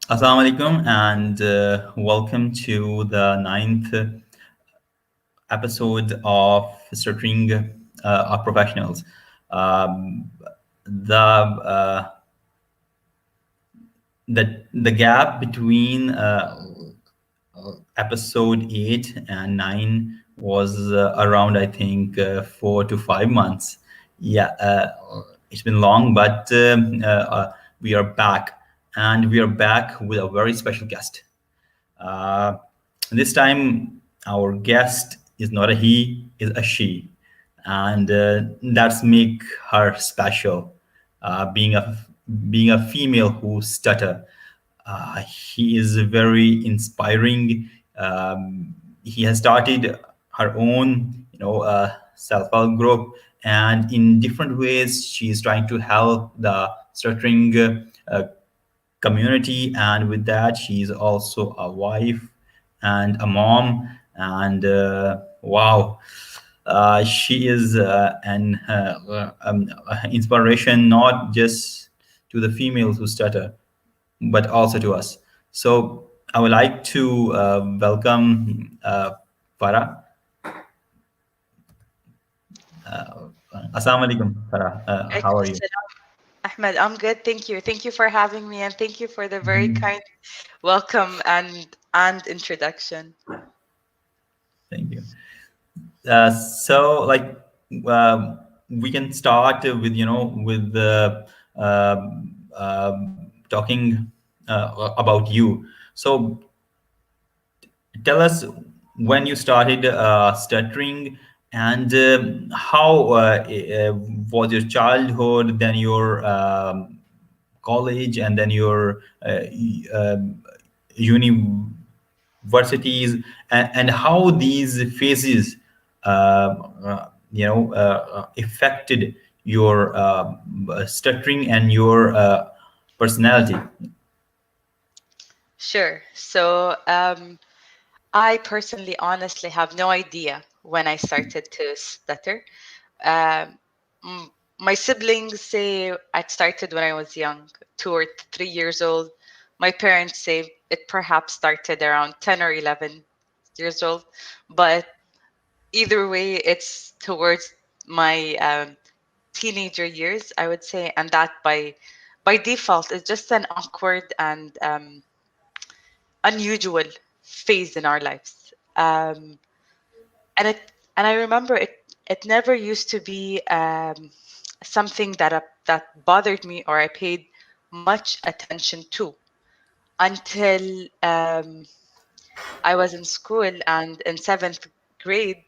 Assalamu alaikum and welcome to the ninth episode of Stuttering Professionals. Um, the the gap between episode 8 and 9 was around, I think, 4 to 5 months. Yeah, it's been long, but we are back, and we are back with a very special guest. Uh, this time, our guest is not a he, is a she, and that's make her special. Being a female who stutter, he is very inspiring. He has started her own, self-help group, and in different ways, she is trying to help the stuttering community. And with that, she's also a wife and a mom. And wow, she is an inspiration not just to the females who stutter, but also to us. So I would like to welcome Farah. Assalamu alaikum, Farah. How Alaikum are you? salam. Ahmed, I'm good. Thank you. Thank you for having me and thank you for the very kind welcome and introduction. Thank you. So we can start with with the talking about you. So tell us when you started stuttering, and how was your childhood, then your college, and then your universities, and how these phases affected your stuttering and your personality. Sure. I personally, honestly, have no idea when I started to stutter. Um, m- my siblings say I started when I was young, 2 or 3 years old. My parents say it perhaps started around 10 or 11 years old. But either way, it's towards my teenager years, I would say, and that by default is just an awkward and unusual phase in our lives. And I remember it never used to be something that bothered me or I paid much attention to until I was in school and in seventh grade.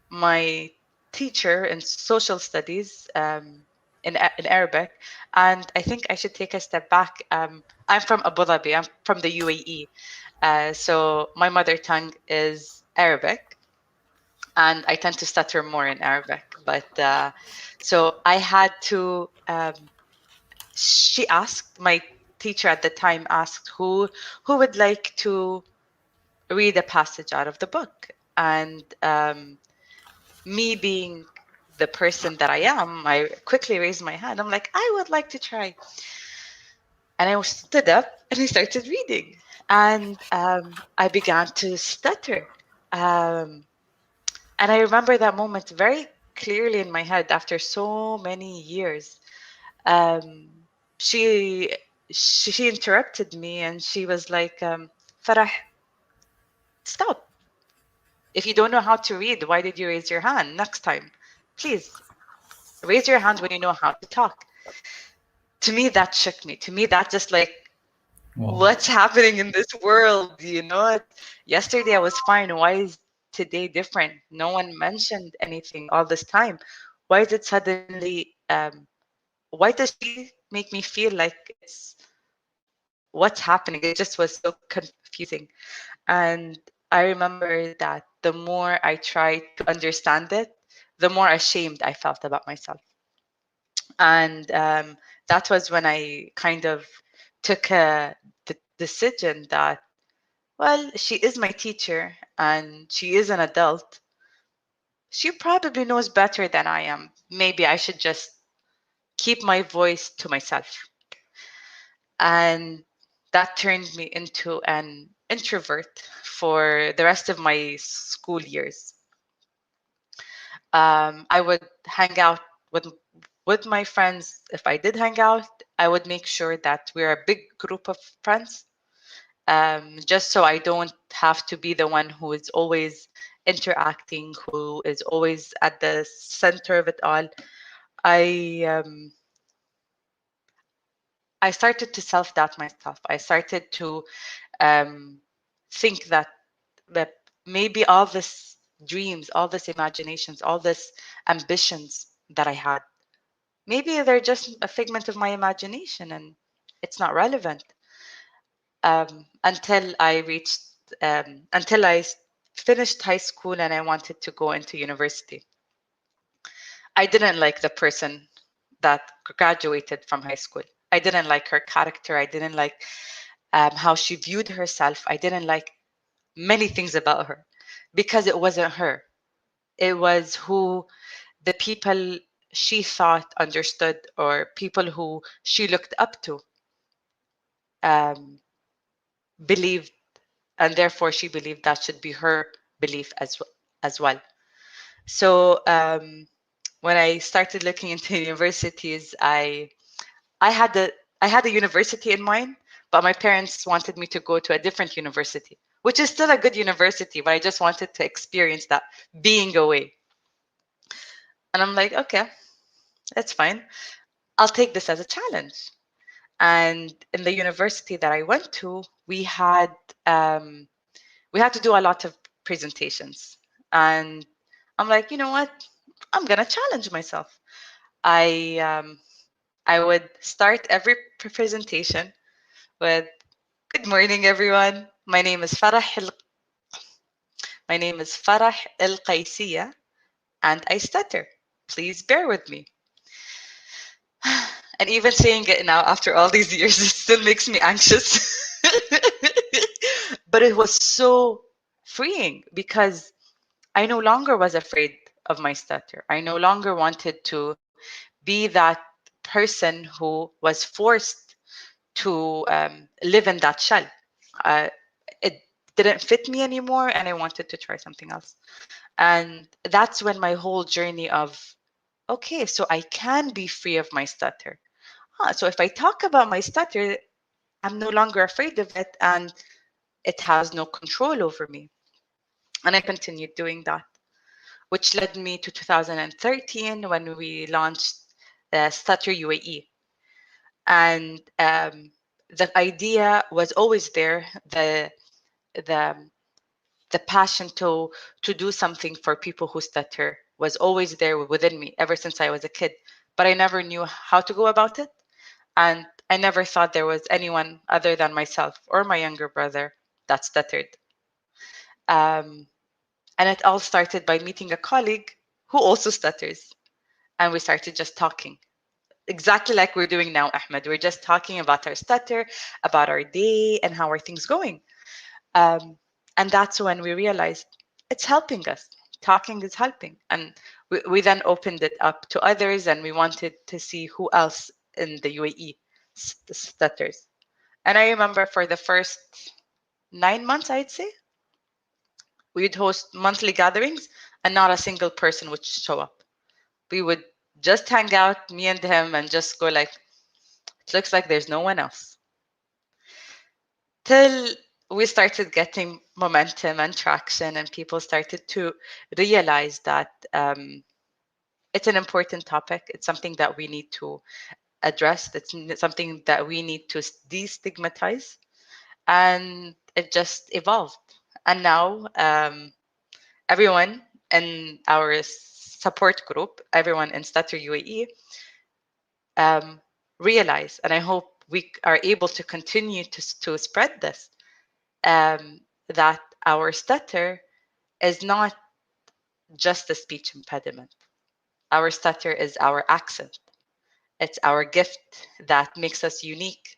My teacher in social studies in Arabic, and I think I should take a step back. I'm from Abu Dhabi. I'm from the UAE, so my mother tongue is Arabic, and I tend to stutter more in Arabic. But so I had to. She asked my teacher at the time asked who would like to read a passage out of the book, and me being the person that I am, I quickly raised my hand. I'm like, I would like to try. And I stood up and I started reading. And I began to stutter. Um, and I remember that moment very clearly in my head after so many years. Um, she, she interrupted me and she was like, Farah, stop. If you don't know how to read, why did you raise your hand? Next time, please raise your hand when you know how to talk. To me, that shook me. To me, that just like, Wow. what's happening in this world? Yesterday I was fine. Why is today different? No one mentioned anything all this time. Why is it suddenly? Why does she make me feel like it's what's happening? It just was so confusing. And I remember that the more I tried to understand it, the more ashamed I felt about myself. And that was when I kind of took the decision that, well, she is my teacher and she is an adult. She probably knows better than I am. Maybe I should just keep my voice to myself. And that turned me into an introvert for the rest of my school years. I would hang out with with my friends. If I did hang out, I would make sure that we're a big group of friends, just so I don't have to be the one who is always interacting, who is always at the center of it all. I um, I started to self doubt myself. I started to um, think that maybe all this dreams, all this imaginations, all this ambitions that I had, maybe they're just a figment of my imagination and it's not relevant. Until I reached, until finished high school and I wanted to go into university. I didn't like the person that graduated from high school. I didn't like her character. I didn't like how she viewed herself. I didn't like many things about her because it wasn't her. It was who the people she thought understood or people who she looked up to um, believed, and therefore she believed that should be her belief as well. So when I started looking into universities, I had a I had a university in mind, but my parents wanted me to go to a different university, which is still a good university, but I just wanted to experience that being away. And I'm like, okay, that's fine. I'll take this as a challenge. And in the university that I went to, um, we had to do a lot of presentations. And I'm like, you know what? I'm gonna challenge myself. I um, I would start every presentation with "Good morning, everyone. My name is Farah Al Qaissieh, and I stutter. Please bear with me." And even saying it now after all these years, it still makes me anxious. But it was so freeing because I no longer was afraid of my stutter. I no longer wanted to be that person who was forced to live in that shell. It didn't fit me anymore, and I wanted to try something else. And that's when my whole journey of, okay, so I can be free of my stutter. So if I talk about my stutter, I'm no longer afraid of it, and it has no control over me. And I continued doing that, which led me to 2013 when we launched Stutter UAE. And the idea was always there. The the passion to do something for people who stutter was always there within me ever since I was a kid, but I never knew how to go about it, and I never thought there was anyone other than myself or my younger brother that stuttered. um, and it all started by meeting a colleague who also stutters, and we started just talking exactly like we're doing now, Ahmed. We're just talking about our stutter, about our day, and how are things going. Um, and that's when we realized it's helping us. Talking is helping. And we then opened it up to others, and we wanted to see who else in the UAE stutters. And I remember for the first 9 months, I'd say, we'd host monthly gatherings, and not a single person would show up. We would just hang out, me and him, and just go like, it looks like there's no one else. Till we started getting momentum and traction, and people started to realize that it's an important topic. It's something that we need to address. It's something that we need to destigmatize, and it just evolved. And now everyone in our support group, everyone in Stutter UAE, um, realize, and I hope we are able to continue to spread this, that our stutter is not just a speech impediment. Our stutter is our accent. It's our gift that makes us unique,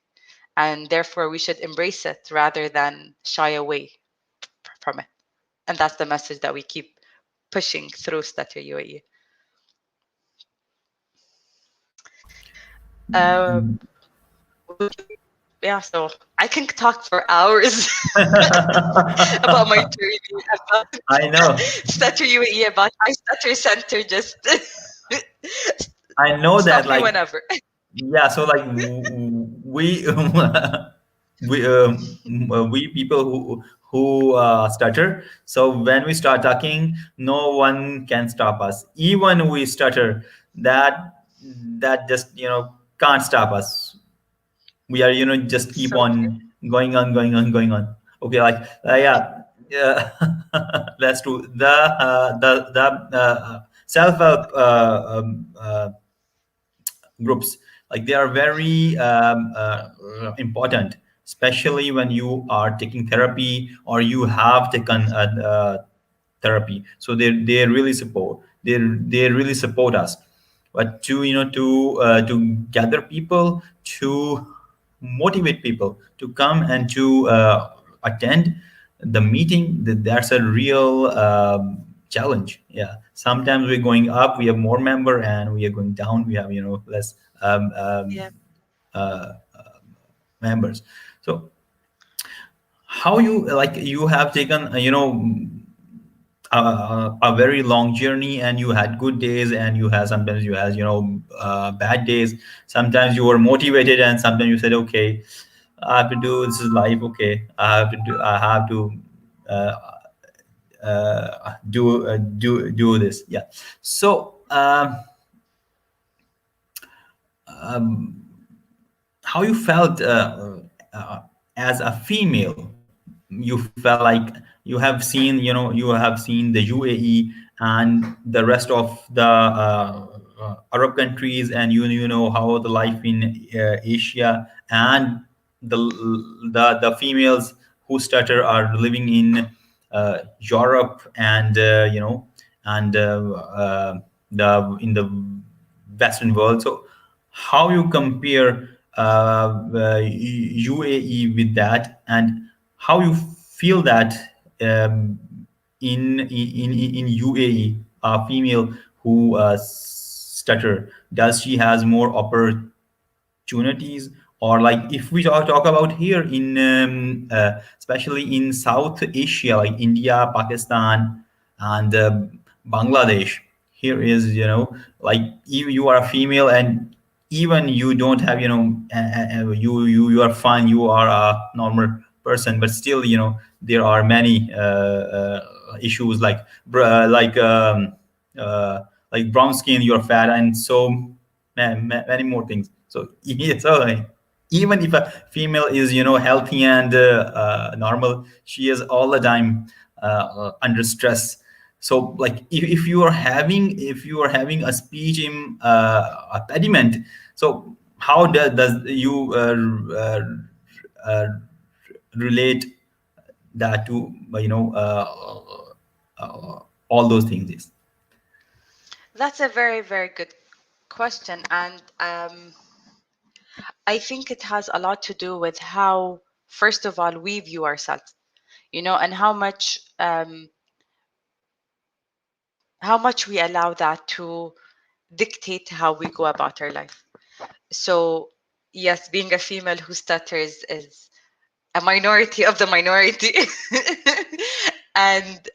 and therefore we should embrace it rather than shy away from it. And that's the message that we keep pushing through Stutter UAE. Uh, would you? yeah, so I can talk for hours about my journey, about I know. Stutter UAE, about my Stutter Center. Just I know that, stop me like, whenever. yeah. So like we we people who stutter. So when we start talking, no one can stop us. Even we stutter, that just can't stop us. We are just keep So true. on going on. Okay, like, yeah, yeah. That's true. The self help groups, like, they are very important, especially when you are taking therapy or you have taken therapy. So they really support us. But to to gather people, to motivate people to come and to attend the meeting, that's a real challenge. Yeah, sometimes we're going up, we have more member, and we are going down, we have less Yeah, uh, members. So how you, like, you have taken a very long journey, and you had good days, and you had sometimes you had bad days. Sometimes you were motivated, and sometimes you said, okay, I have to do this, is life. Okay, I have to uh, do this. Yeah. So how you felt as a female? You felt like you have seen the UAE and the rest of the Arab countries, and you know how the life in Asia, and the females who stutter are living in Europe, and and the in the Western world. So how you compare UAE with that, and how you feel that um, in UAE, a female who stutter, does she has more opportunities? Or like, if we talk about here in especially in South Asia, like India, Pakistan, and Bangladesh, here is like, you are a female, and even you don't have you are fine, you are a normal person, but still there are many issues, like br- like um, uh, like brown skin, you're fat, and so many more things. So yeah, so like, even if a female is healthy and normal, she is all the time under stress. So like, if you are having a speech impediment, so how does you uh, relate that to all those things is. that's a very, very good question, and I think it has a lot to do with how, first of all, we view ourselves, and how much we allow that to dictate how we go about our life. So, yes, being a female who stutters is a minority of the minority, and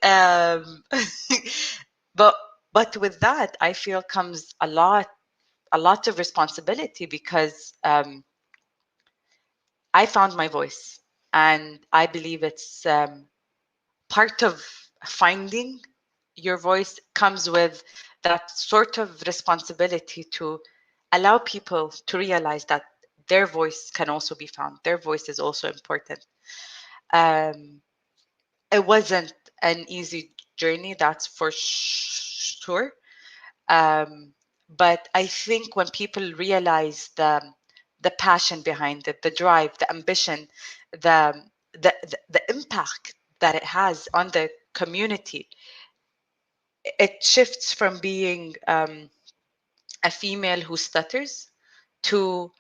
but with that, I feel comes a lot of responsibility, because I found my voice, and I believe it's part of finding your voice comes with that sort of responsibility to allow people to realize that their voice can also be found. Their voice is also important. Um, it wasn't an easy journey, that's for sure. Um, but I think when people realize the passion behind it, the drive, the ambition, the the impact that it has on the community, it shifts from being a female who stutters to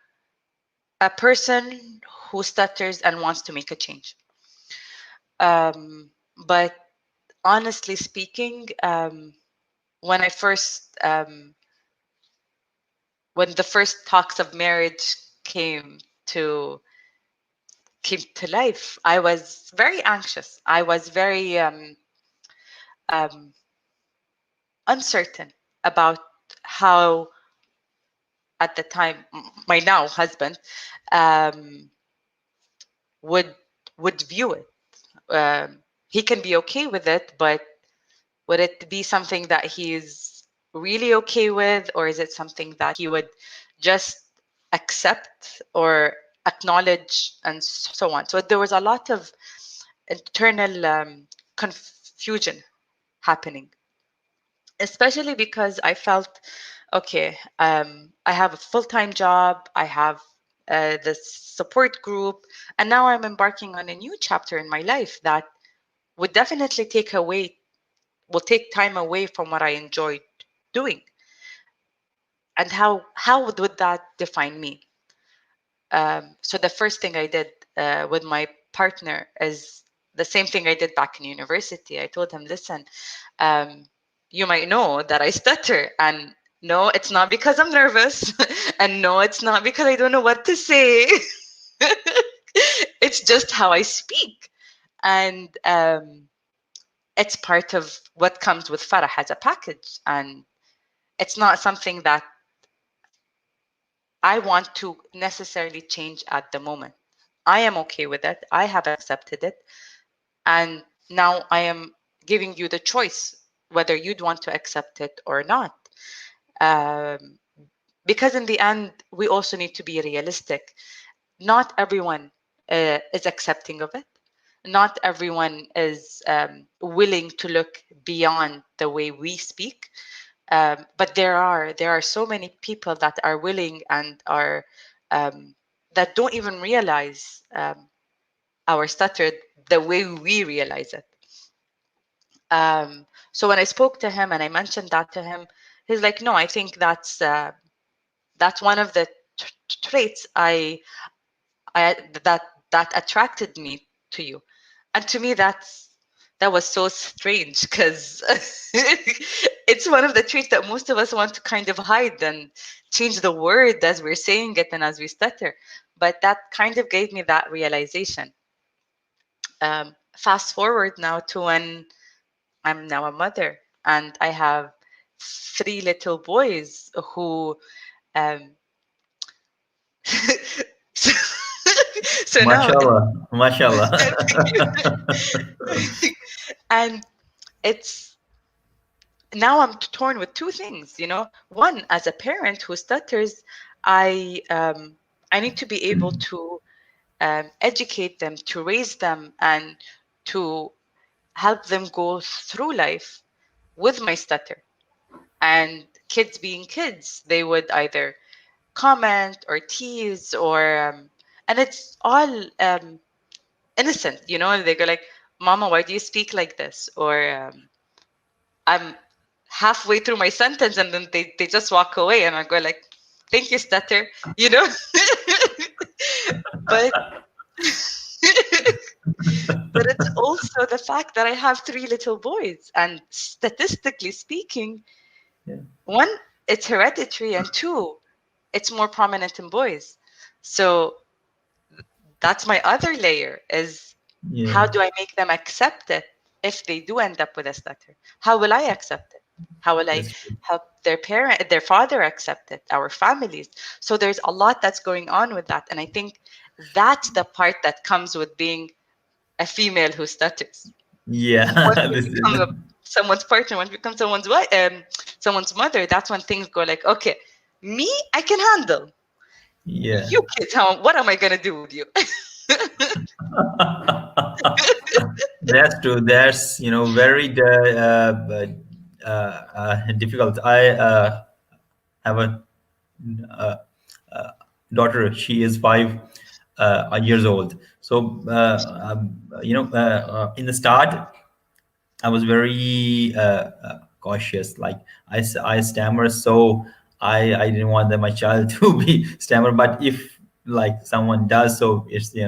a person who stutters and wants to make a change. But honestly speaking, when I first when the first talks of marriage came to came to life, I was very anxious. I was very um, uncertain about how, at the time, my now husband um, would would view it. He can be okay with it, but would it be something that he's really okay with, or is it something that he would just accept or acknowledge, and so on? So there was a lot of internal confusion happening, especially because I felt, okay, I have a full-time job, I have this support group, and now I'm embarking on a new chapter in my life that would definitely will take time away from what I enjoyed doing. And how would that define me? So the first thing I did with my partner is the same thing I did back in university. I told him, listen, um, you might know that I stutter, and no, it's not because I'm nervous, and no, it's not because I don't know what to say. It's just how I speak, and it's part of what comes with Farah as a package, and it's not something that I want to necessarily change at the moment. I am okay with it. I have accepted it. And now I am giving you the choice whether you'd want to accept it or not. Um, because in the end, we also need to be realistic. Not everyone is accepting of it. Not everyone is willing to look beyond the way we speak. But there are so many people that are willing and are that don't even realize our stutter the way we realize it. So when I spoke to him and I mentioned that to him, he's like, "No, I think that's one of the traits I that attracted me to you." And to me, that was so strange because it's one of the traits that most of us want to kind of hide and change the word as we're saying it and as we stutter. But that kind of gave me that realization. Fast forward now to when I'm now a mother and I have three little boys who um, so, so now Mashallah, mashallah. and it's now I'm torn with two things, one, as a parent who stutters, I need to be able to educate them, to raise them, and to help them go through life with my stutter. And kids being kids, they would either comment or tease or and it's all innocent, they go like, "Mama, why do you speak like this?" Or I'm halfway through my sentence and then they just walk away and I go like, "Thank you, stutter," you know. But but it's also the fact that I have three little boys, and statistically speaking, Yeah, one, it's hereditary, and two, it's more prominent in boys. So that's my other layer, is yeah, how do I make them accept it if they do end up with a stutter? How will I accept it? How will I that's true. help their father accept it, our families? So there's a lot that's going on with that. And I think that's the part that comes with being a female who stutters. Once Yeah, you this is, become someone's partner, once you become someone's wife, someone's mother, that's when things go like, okay, me, I can handle. yeah. You kids, what am I gonna do with you? That's true. That's very difficult. I have a uh, daughter. She is 5 years old. So in the start, I was very cautious. Like I stammer, so I didn't want that my child to be stammer. But if like someone does, so it's the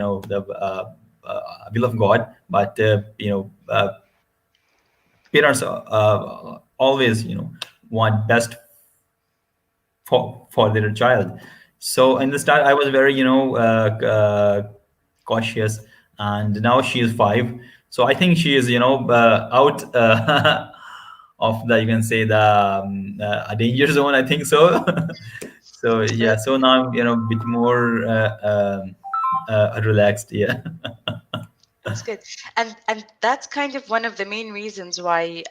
will of God. But parents always want best for their child. So in the start, I was very cautious, and now she is 5. So I think she is, out of the, you can say, the a danger zone, I think so. So yeah, Absolutely. so now I'm, a bit more relaxed. Yeah. That's good. And that's kind of one of the main reasons why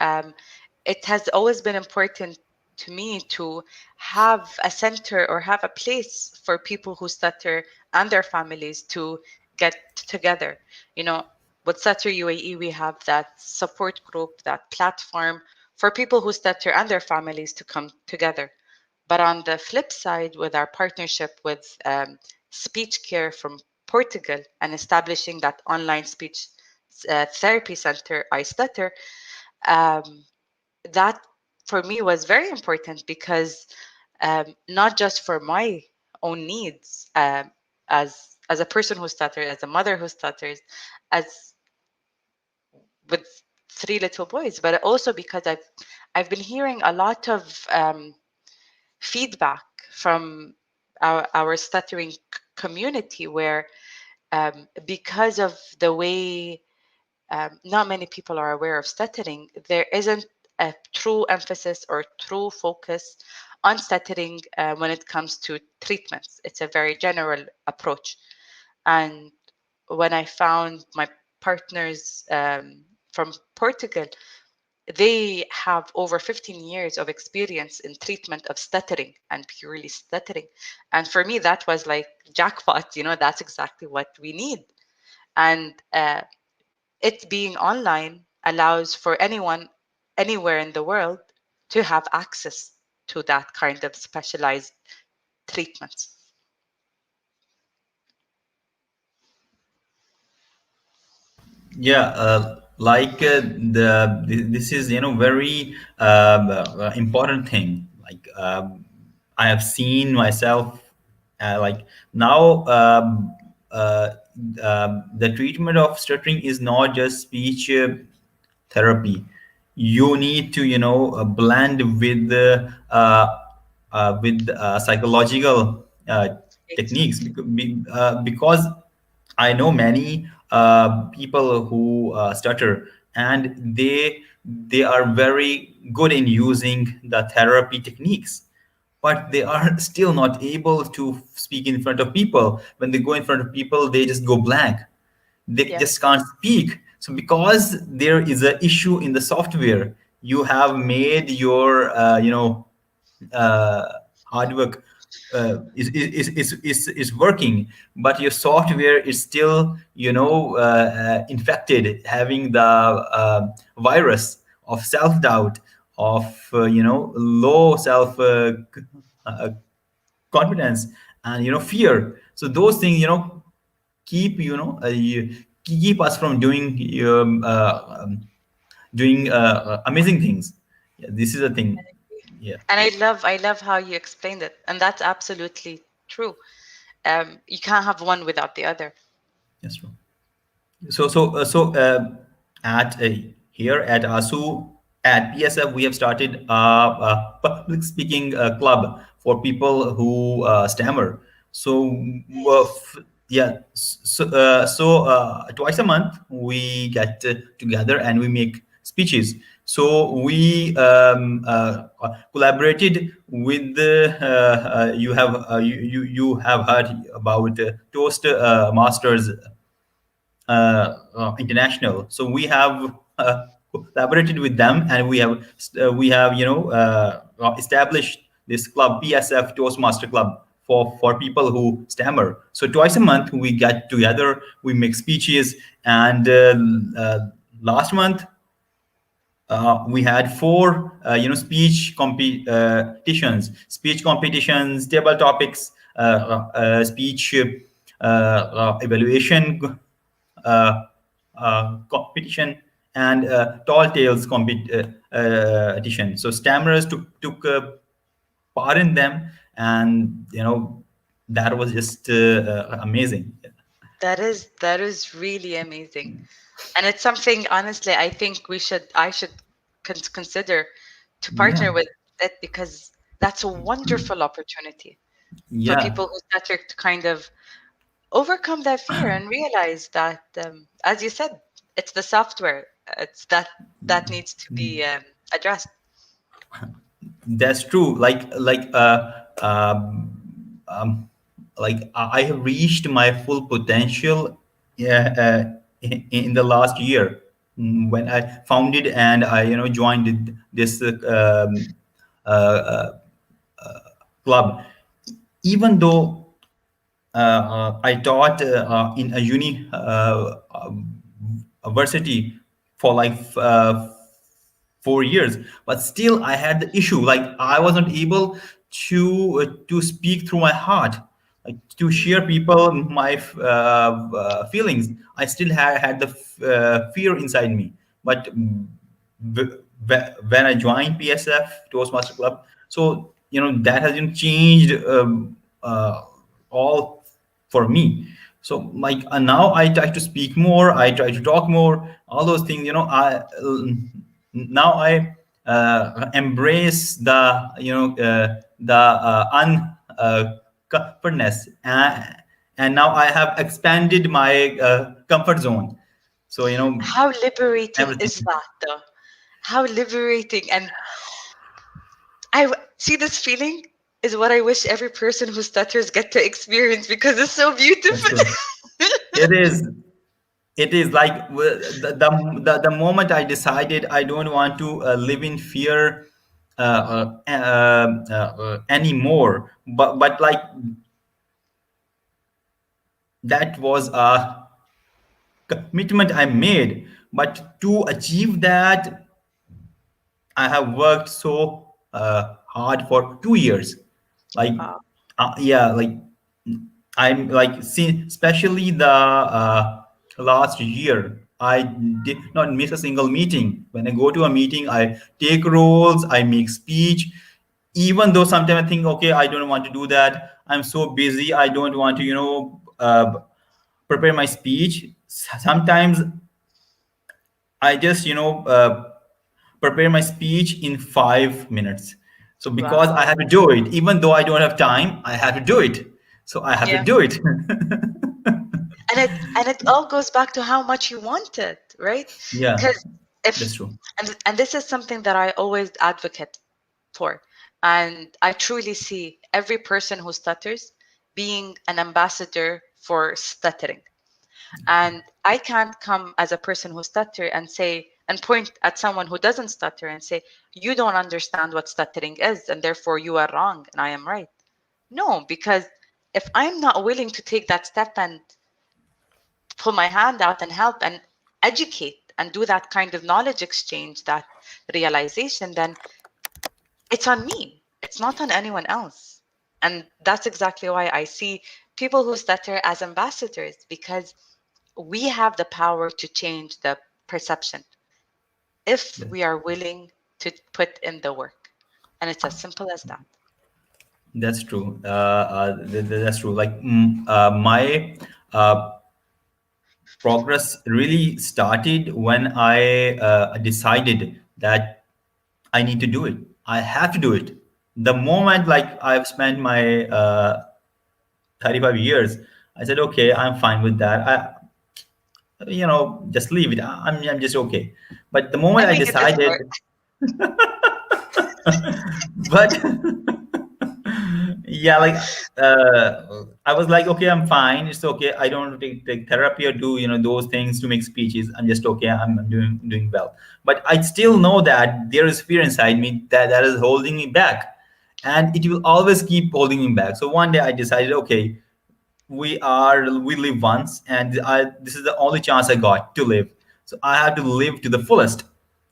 it has always been important to me to have a center or have a place for people who stutter and their families to get together. You know, with Stutter UAE, we have that support group, that platform for people who stutter and their families to come together. But on the flip side, with our partnership with Speech Care from Portugal and establishing that online speech therapy center, I Stutter, um, that for me was very important because not just for my own needs as a person who stutters, as a mother who stutters, as with three little boys, but also because I've been hearing a lot of feedback from our stuttering community where because of the way not many people are aware of stuttering, there isn't a true emphasis or true focus on stuttering when it comes to treatments. It's a very general approach. And when I found my partners from Portugal, they have over 15 years of experience in treatment of stuttering and purely stuttering. And for me, that was like jackpot. That's exactly what we need. And it being online allows for anyone anywhere in the world to have access to that kind of specialized treatments. Yeah, like this is, very important thing. Like, I have seen myself, like, now, the treatment of stuttering is not just speech therapy. You need to, blend with psychological techniques, because I know many people who stutter, and they are very good in using the therapy techniques, but they are still not able to speak in front of people. When they go in front of people, they just go blank. They Yeah. just can't speak. So because there is an issue in the software, you have made your, uh, hard work is working, but your software is still, infected, having the virus of self-doubt, of low self uh, confidence, and fear. So those things, keep keep us from doing amazing things. Yeah, this is a thing. Yeah, And I love how you explained it. And that's absolutely true. You can't have one without the other. that's true. So at here at ASU, at PSF, we have started a public speaking club for people who stammer. So yeah, twice a month we get together and we make speeches. So we collaborated with the you have heard about Toast Masters International. So we have collaborated with them, and we have established this club, PSF Toastmaster Club, for people who stammer. So twice a month we get together, we make speeches, and last month we had four speech competitions, table topics, speech evaluation uh, competition, and tall tales competition. So stammerers took part in them, and that was just amazing. That is really amazing. And it's something honestly I think I should consider to Yeah, partner with it because that's a wonderful opportunity for yeah, people who stutter to kind of overcome that fear and realize that, as you said, it's the software. It's that needs to be addressed. That's true. Um, I have reached my full potential, yeah, in the last year, when I founded and I joined this uh, club. Even though I taught in a university for like 4 years, but still I had the issue. Like I wasn't able to speak through my heart, like to share people my feelings. I still had the fear inside me. But when I joined PSF, Toastmaster Club, so that has been changed all for me. So like now I try to speak more, I try to talk more, all those things. I now I embrace the un comfortness, and now I have expanded my comfort zone. So How liberating is everything. that, though? How liberating! And see, this feeling is what I wish every person who stutters get to experience because it's so That's beautiful. true. It is. It is like the moment I decided I don't want to live in fear anymore. But like that was a commitment I made. But to achieve that, I have worked so hard for 2 years. Like, Wow. yeah, like I'm like, see, especially the last year, I did not miss a single meeting. When I go to a meeting, I take roles, I make speech. Even though sometimes I think, okay, I don't want to do that. I'm so busy. I don't want to, prepare my speech. Sometimes I just, prepare my speech in 5 minutes. So because I Wow. have to do it, even though I don't have time, I have to do it. So I have to Yeah. do it. And it all goes back to how much you want it, right? Yeah, Because that's if true. and this is something that I always advocate for. And I truly see every person who stutters being an ambassador for stuttering. And I can't come as a person who stutter and say and point at someone who doesn't stutter and say, you don't understand what stuttering is, and therefore you are wrong and I am right. No, because if I'm not willing to take that step and put my hand out and help and educate and do that kind of knowledge exchange, that realization, then it's on me. It's not on anyone else. And that's exactly why I see people who stutter as ambassadors, because we have the power to change the perception if That- we are willing to put in the work. And it's as simple as that. That's true. That's true. Like my uh, progress really started when I decided that I need to do it. I have to do it. The moment like I've spent my 35 years, I said, okay, I'm fine with that. Just leave it. I'm just okay. But the moment And I we did this decided, part. but yeah, like I was like, okay, I'm fine. It's okay. I don't take therapy or do those things to make speeches. I'm just okay. I'm doing well. But I still know that there is fear inside me that is holding me back, and it will always keep holding me back. So one day I decided, okay, we live once, and this is the only chance I got to live, so I have to live to the fullest.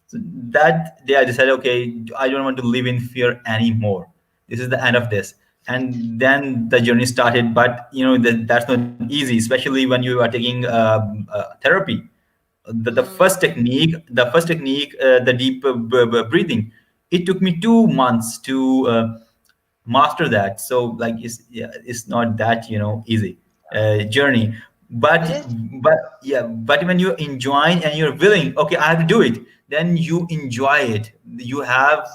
So that day I decided, okay, I don't want to live in fear anymore. This is the end of this. And then the journey started. But that's not easy, especially when you are taking therapy. Mm, The first technique, the deep breathing, it took me 2 months to master that. So like yeah, it's not that easy journey. it but is. but when you're enjoying and you're willing, okay, I have to do it, then you enjoy it. You have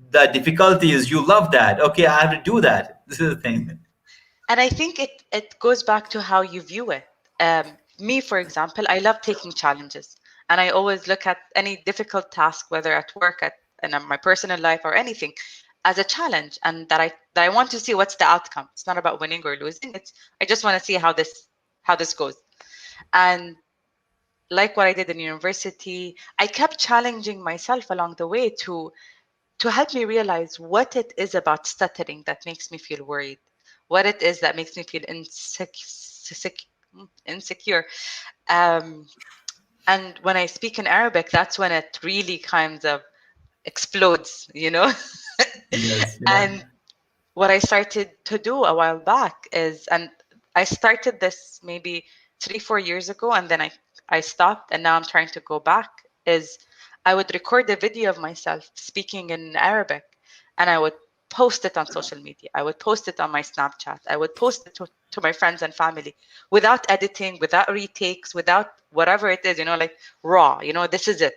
the difficulties, you love that. Okay, I have to do that. This is the thing. And I think it goes back to how you view it. Me, for example, I love taking challenges, and I always look at any difficult task, whether at work, at in my personal life, or anything, as a challenge, and that I want to see what's the outcome. It's not about winning or losing. It's I just want to see how this goes. And like what I did in university, I kept challenging myself along the way to help me realize what it is about stuttering that makes me feel worried, what it is that makes me feel insecure. Um, and when I speak in Arabic, that's when it really kind of explodes, you know? Yes, yeah. And what I started to do a while back is, and I started this maybe 3, 4 years ago, and then I stopped, and now I'm trying to go back. Is I would record a video of myself speaking in Arabic, and I would post it on social media. I would post it on my Snapchat. I would post it to my friends and family without editing, without retakes, without whatever it is, like raw. This is it.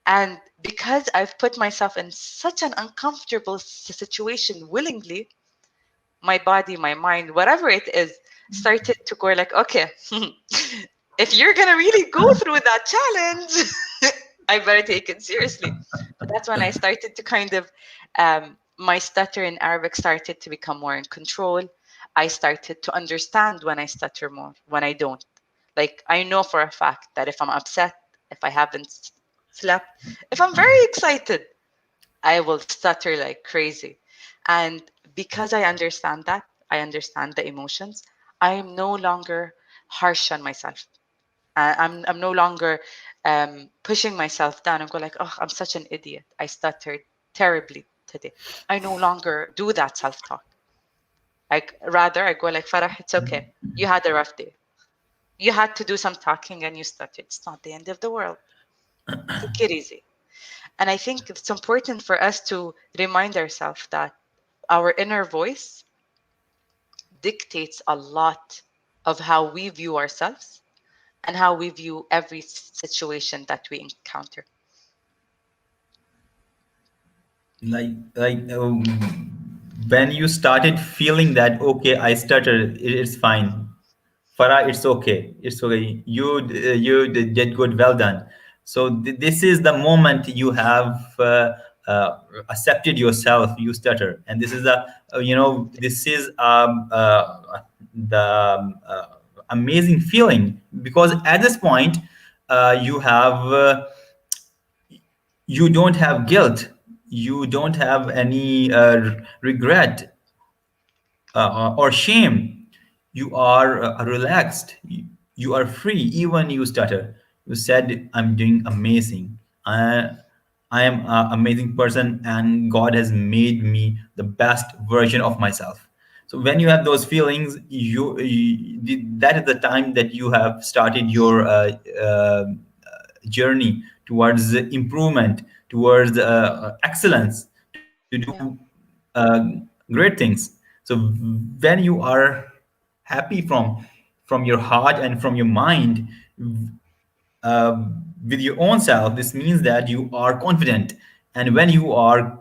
And because I've put myself in such an uncomfortable situation willingly, my body, my mind, whatever it is, started to go like, okay, if you're gonna really go through that challenge, I better take it seriously. But that's when I started to kind of, my stutter in Arabic started to become more in control. I started to understand when I stutter more, when I don't. Like, I know for a fact that if I'm upset, if I haven't slept, if I'm very excited, I will stutter like crazy. And because I understand that, I understand the emotions, I am no longer harsh on myself. I'm no longer pushing myself down and go like, oh, I'm such an idiot. I stuttered terribly today. I no longer do that self-talk. Rather, I go like, Farah, it's okay. You had a rough day. You had to do some talking and you stuttered. It's not the end of the world. Take it easy. And I think it's important for us to remind ourselves that our inner voice dictates a lot of how we view ourselves and how we view every situation that we encounter. When you started feeling that, okay, I stuttered, it's fine. Farah, it's okay. It's okay. You did good. Well done. So this is the moment you have accepted yourself. You stutter, and this is this is the amazing feeling, because at this point you don't have guilt. You don't have any regret or shame. You are relaxed. You are free. Even you stutter. You said, "I'm doing amazing. I am an amazing person, and God has made me the best version of myself." So when you have those feelings, that is the time that you have started your journey towards improvement, towards excellence, to do Yeah. uh, great things. So when you are happy from your heart and from your mind, uh, with your own self, this means that you are confident. And when you are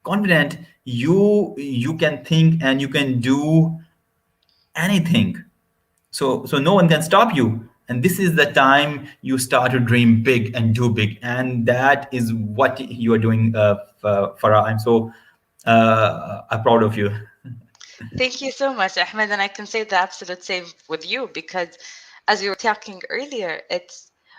confident, you can think and you can do anything. So no one can stop you, and this is the time you start to dream big and do big, and that is what you are doing, Farah. I'm so I'm proud of you. Thank you so much, Ahmed. And I can say the absolute same with you because as we were talking earlier,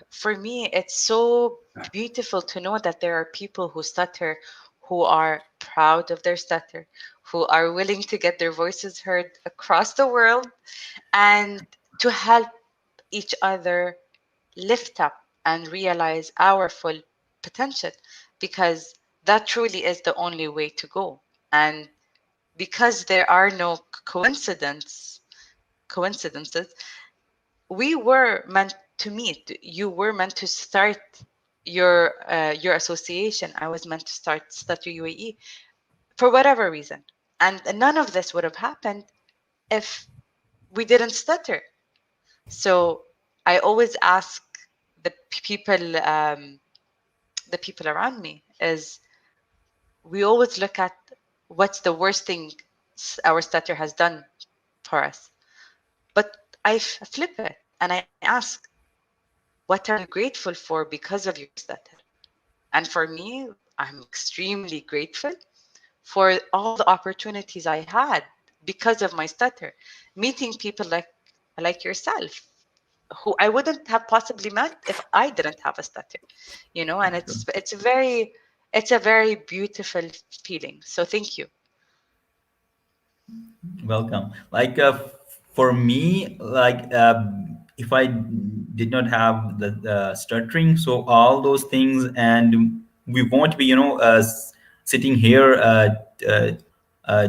for me, it's so beautiful to know that there are people who stutter, who are proud of their stutter, who are willing to get their voices heard across the world and to help each other lift up and realize our full potential because that truly is the only way to go. And because there are no coincidences, we were meant to meet. You were meant to start your association. I was meant to start Stutter UAE for whatever reason, and none of this would have happened if we didn't stutter. So I always ask the people, the people around me, is we always look at what's the worst thing our stutter has done for us. But flip it and I ask, what are you grateful for because of your stutter? And for me, I'm extremely grateful for all the opportunities I had because of my stutter, meeting people like yourself, who I wouldn't have possibly met if I didn't have a stutter, and it's a very beautiful feeling. So thank you. Welcome. Like for me, like if I did not have the stuttering, so all those things, and we won't be, sitting here uh,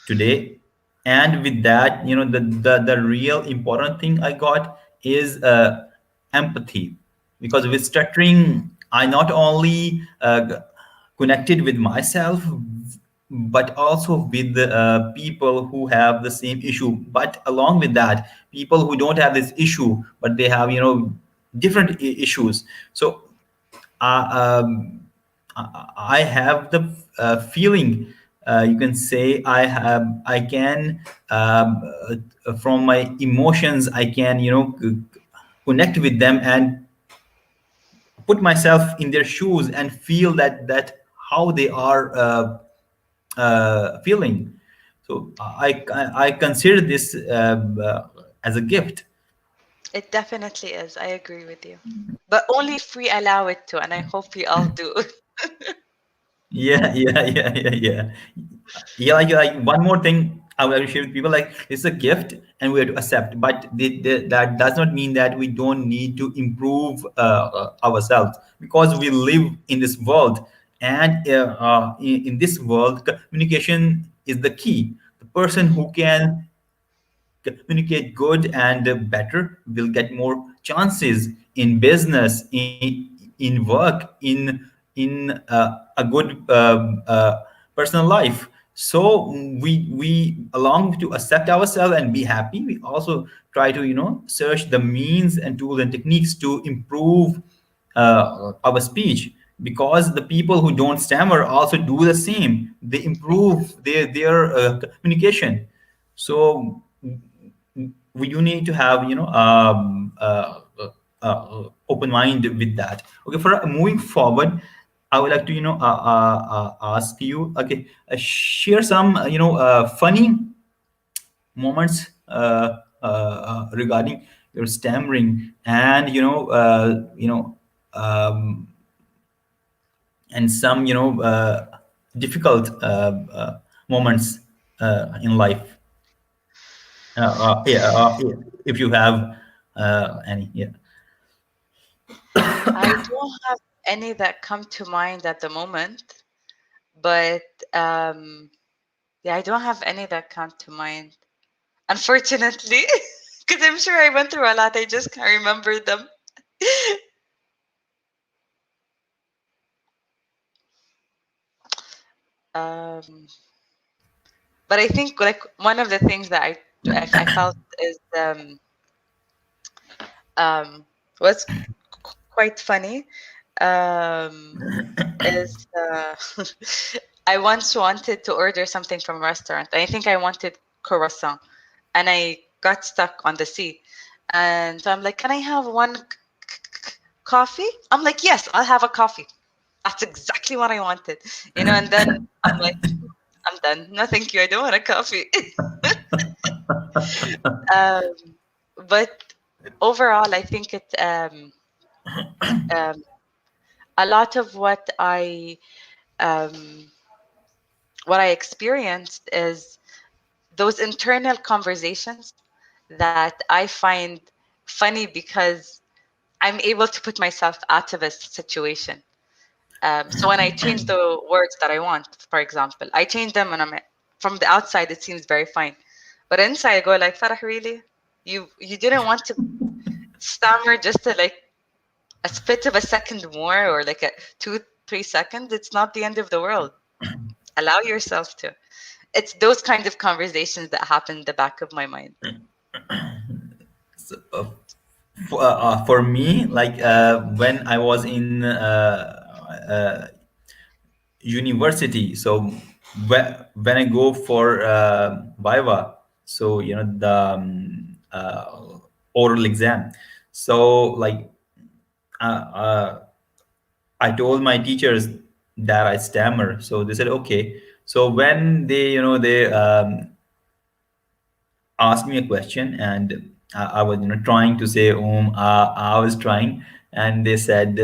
today. And with that, the real important thing I got is empathy, because with stuttering, I not only connected with myself, but also with the people who have the same issue. But along with that, people who don't have this issue, but they have, different issues. So I have the feeling, you can say, I can, from my emotions, I can, connect with them and put myself in their shoes and feel that how they are feeling. So I consider this as a gift. It definitely is. I agree with you. But only if we allow it to, and I hope we all do. Yeah, yeah, yeah, yeah, yeah. Yeah, like one more thing I will share with people, like it's a gift and we have to accept, but that does not mean that we don't need to improve ourselves, because we live in this world, and in this world, communication is the key. The person Mhm. who can communicate good and better will get more chances in business, in work, in a good personal life. So we along to accept ourselves and be happy, we also try to search the means and tools and techniques to improve our speech, because the people who don't stammer also do the same, they improve their communication. So we do need to have open mind with that. Okay, for moving forward, I would like to ask you, okay, share some funny moments regarding your stammering, and um, and some difficult moments in life. Yeah, if you have any, yeah. I don't have any that come to mind at the moment, but um, yeah, I don't have any that come to mind, unfortunately, because I'm sure I went through a lot. I just can't remember them. um, but I think like one of the things that I felt is um, was quite funny. Um, is I once wanted to order something from a restaurant. I think I wanted croissant, and I got stuck on the sea. And so I'm like, "Can I have one coffee?" I'm like, "Yes, I'll have a coffee." That's exactly what I wanted, And then I'm like, "I'm done. No, thank you. I don't want a coffee." um, but overall, I think um, a lot of um, what I experienced is those internal conversations that I find funny because I'm able to put myself out of a situation. So when I change the words that I want, for example, I change them and from the outside it seems very fine, but inside I go like, Farah, really? You didn't want to stammer just to like a split of a second more, or like a 2 3 seconds? It's not the end of the world. Allow yourself to. It's those kind of conversations that happen in the back of my mind. So, for me, like when I was in university, so when I go for viva, So the oral exam. So like uh, uh, I told my teachers that I stammer. So they said okay. So when they asked me a question, and I was trying to say I was trying, and they said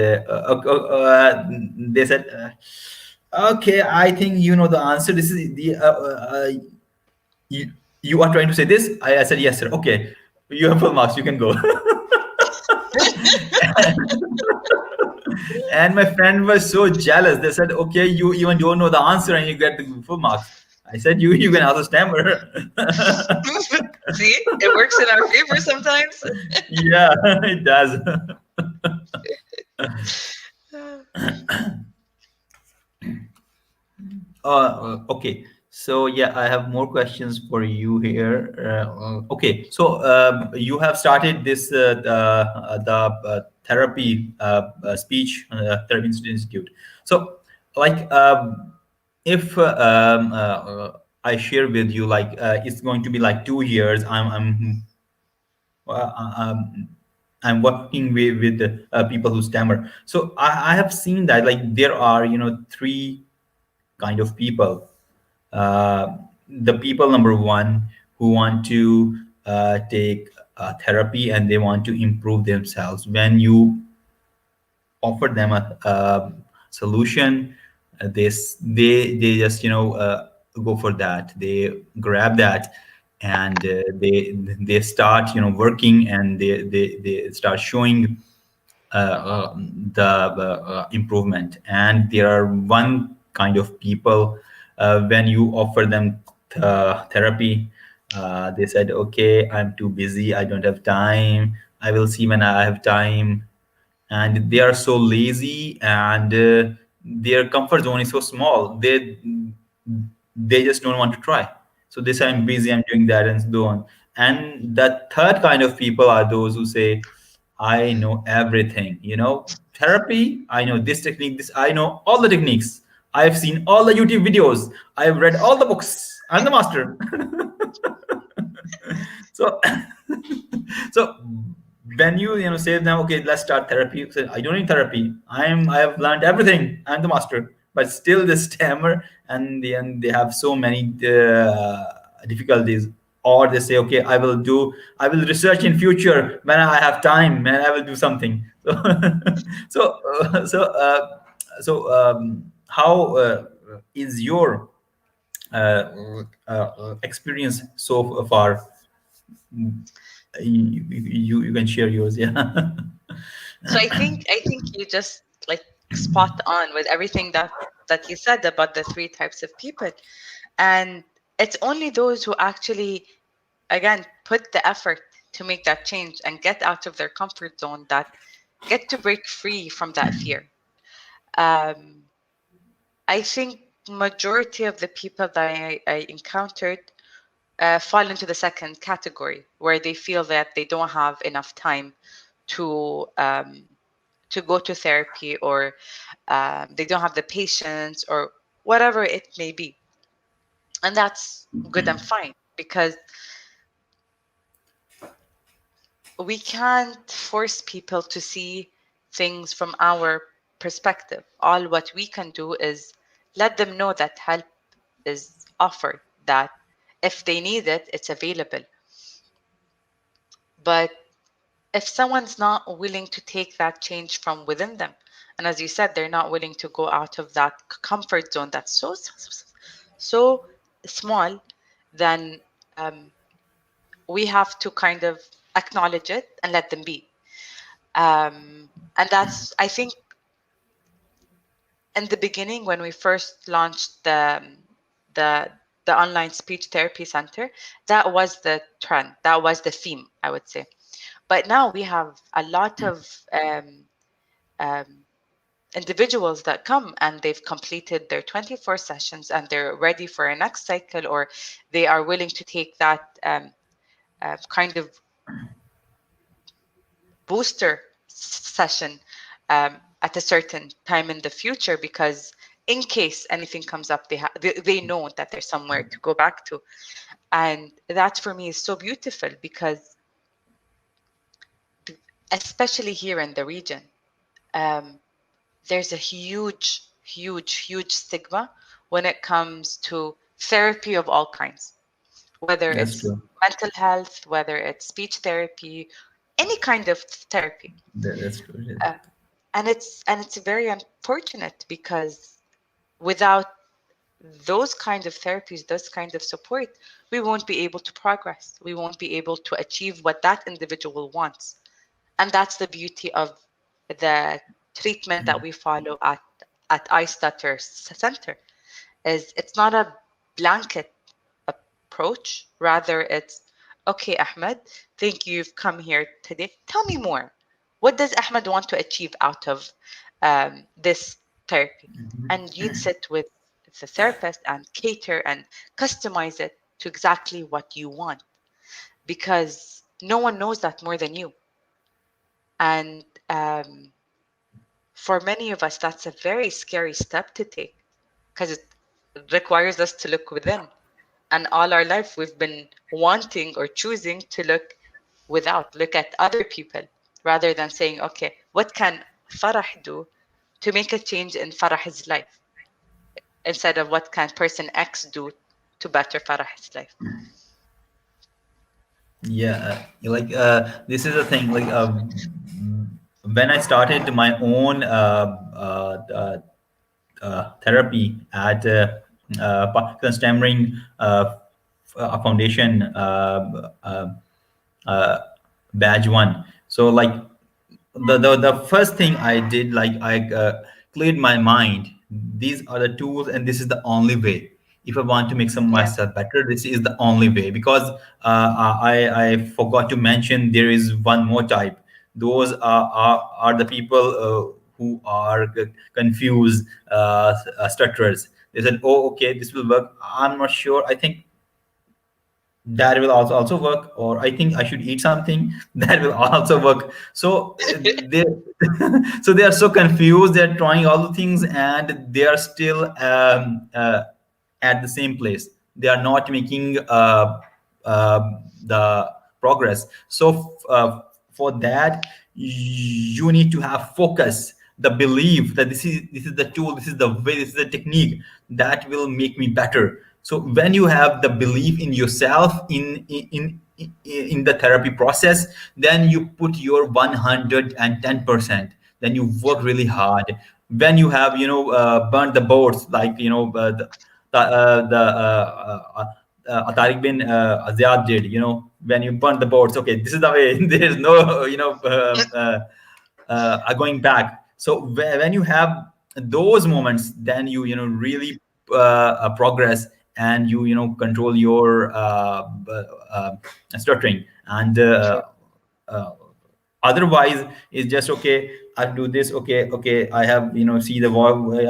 okay, I think you know the answer. This is the you, you are trying to say this. I said yes, sir. Okay, you have full marks. You can go. And my friend was so jealous. They said, okay, you even don't know the answer and you get the full marks. I said, you can also stammer. See, it works in our favor sometimes. Yeah, it does. Okay. So yeah, I have more questions for you here. Okay, so you have started this the therapy speech therapy institute. So like if I share with you like it's going to be like 2 years. I'm working with people who stammer. So I have seen that like there are three kind of people. The people number one who want to take therapy and they want to improve themselves. When you offer them a solution, they just go for that. They grab that, and they start working, and they start showing the improvement. And there are one kind of people, when you offer them therapy, they said, okay, I'm too busy, I don't have time, I will see when I have time. And they are so lazy, and their comfort zone is so small, they just don't want to try. So they say, I'm busy, I'm doing that, and so on. And the third kind of people are those who say, I know everything, therapy, I know this technique, this, I know all the techniques, I've seen all the YouTube videos, I've read all the books, I'm the master. So so when you say now, okay, let's start therapy, you say, I don't need therapy, I have learned everything, I'm the master. But still they stammer, and then they have so many difficulties. Or they say, okay, I will research in future when I have time, and I will do something. So so how is your experience so far? You can share yours. Yeah. So I think you just like spot on with everything that you said about the three types of people. And it's only those who actually, again, put the effort to make that change and get out of their comfort zone that get to break free from that fear. Um, I think majority of the people that I encountered fall into the second category, where they feel that they don't have enough time to um, to go to therapy, or they don't have the patience, or whatever it may be. And that's good and fine, because we can't force people to see things from our perspective. All what we can do is let them know that help is offered, that if they need it, it's available. But if someone's not willing to take that change from within them, and as you said, they're not willing to go out of that comfort zone that's so small, then we have to kind of acknowledge it and let them be. And that's, I think, in the beginning when we first launched the the online speech therapy center, that was the trend, that was the theme, I would say. But now we have a lot of um, individuals that come and they've completed their 24 sessions and they're ready for a next cycle, or they are willing to take that kind of booster session at a certain time in the future, because in case anything comes up, they know that there's somewhere to go back to. And that for me is so beautiful because, especially here in the region, um, there's a huge stigma when it comes to therapy of all kinds, whether That's it's true. mental health, whether it's speech therapy, any kind of therapy. That's true. Yeah. Uh, and it's very unfortunate because without those kind of therapies, those kind of support, we won't be able to progress. We won't be able to achieve what that individual wants. And that's the beauty of the treatment that we follow at iStutter Center. Is it's not a blanket approach. Rather, it's okay, Ahmed, think you've come here today. Tell me more. What does Ahmed want to achieve out of this therapy? And you'd sit with the therapist and cater and customize it to exactly what you want because no one knows that more than you. And for many of us, that's a very scary step to take because it requires us to look within. And all our life, we've been wanting or choosing to look at other people rather than saying, okay, what can Farah do to make a change in Farah's life instead of what can person X do to better Farah's life? Yeah, like this is the thing. Like when I started my own therapy at Pakistan Stammering Foundation uh, badge one. So like the first thing I did, like I cleared my mind. These are the tools, and this is the only way. If I want to make some Yeah, myself better, this is the only way. Because I forgot to mention there is one more type. Those are the people who are confused, stutterers. They said, "Oh, okay, this will work." I'm not sure. I think that will also work, or I think I should eat something that will also work. So they so they are so confused, they're trying all the things, and they are still at the same place. They are not making the progress. So for that, you need to have focus, the belief that this is the tool, this is the way, this is the technique that will make me better. So when you have the belief in yourself, in the therapy process, then you put your 110%, then you work really hard. When you have burned the boats, like Tariq bin Azad did, when you burn the boats, okay, this is the way. There's no going back. So when you have those moments, then you really progress, and you control your stuttering. And true. uh, otherwise it's just okay, I do this, okay, I have see the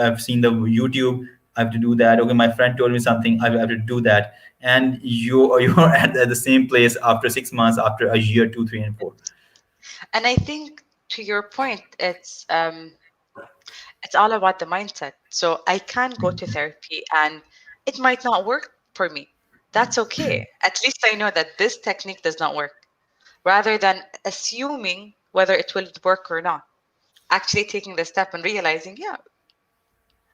I've seen the YouTube, I have to do that. Okay, my friend told me something, I have to do that. And you're at the same place after 6 months, after a year, two, three, and four. And I think to your point, it's all about the mindset. So I can go to therapy and it might not work for me. That's okay. At least I know that this technique does not work, rather than assuming whether it will work or not. Actually taking the step and realizing, yeah,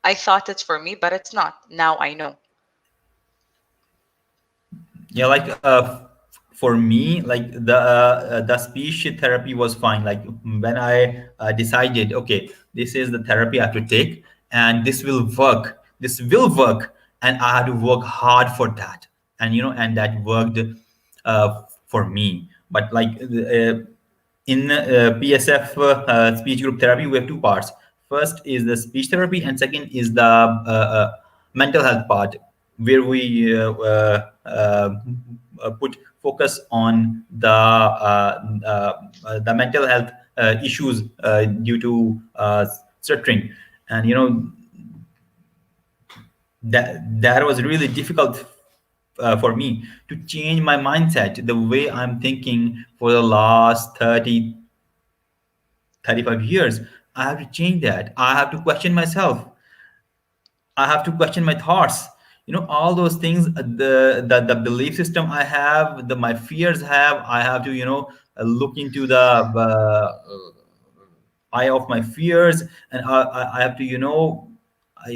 I thought it's for me, but it's not. Now I know. Yeah, like for me, like the speech therapy was fine. Like when I decided, okay, this is the therapy I have to take, and this will work, and I had to work hard for that. And and that worked for me. But like in PSF, speech group therapy, we have two parts. First is the speech therapy, and second is the mental health part, where we put focus on the mental health issues due to stuttering. And that was really difficult for me to change my mindset, the way I'm thinking for the last 35 years. I have to change that. I have to question myself. I have to question my thoughts. all those things, the belief system I have, the my fears have, I have to look into the eye of my fears, and I have to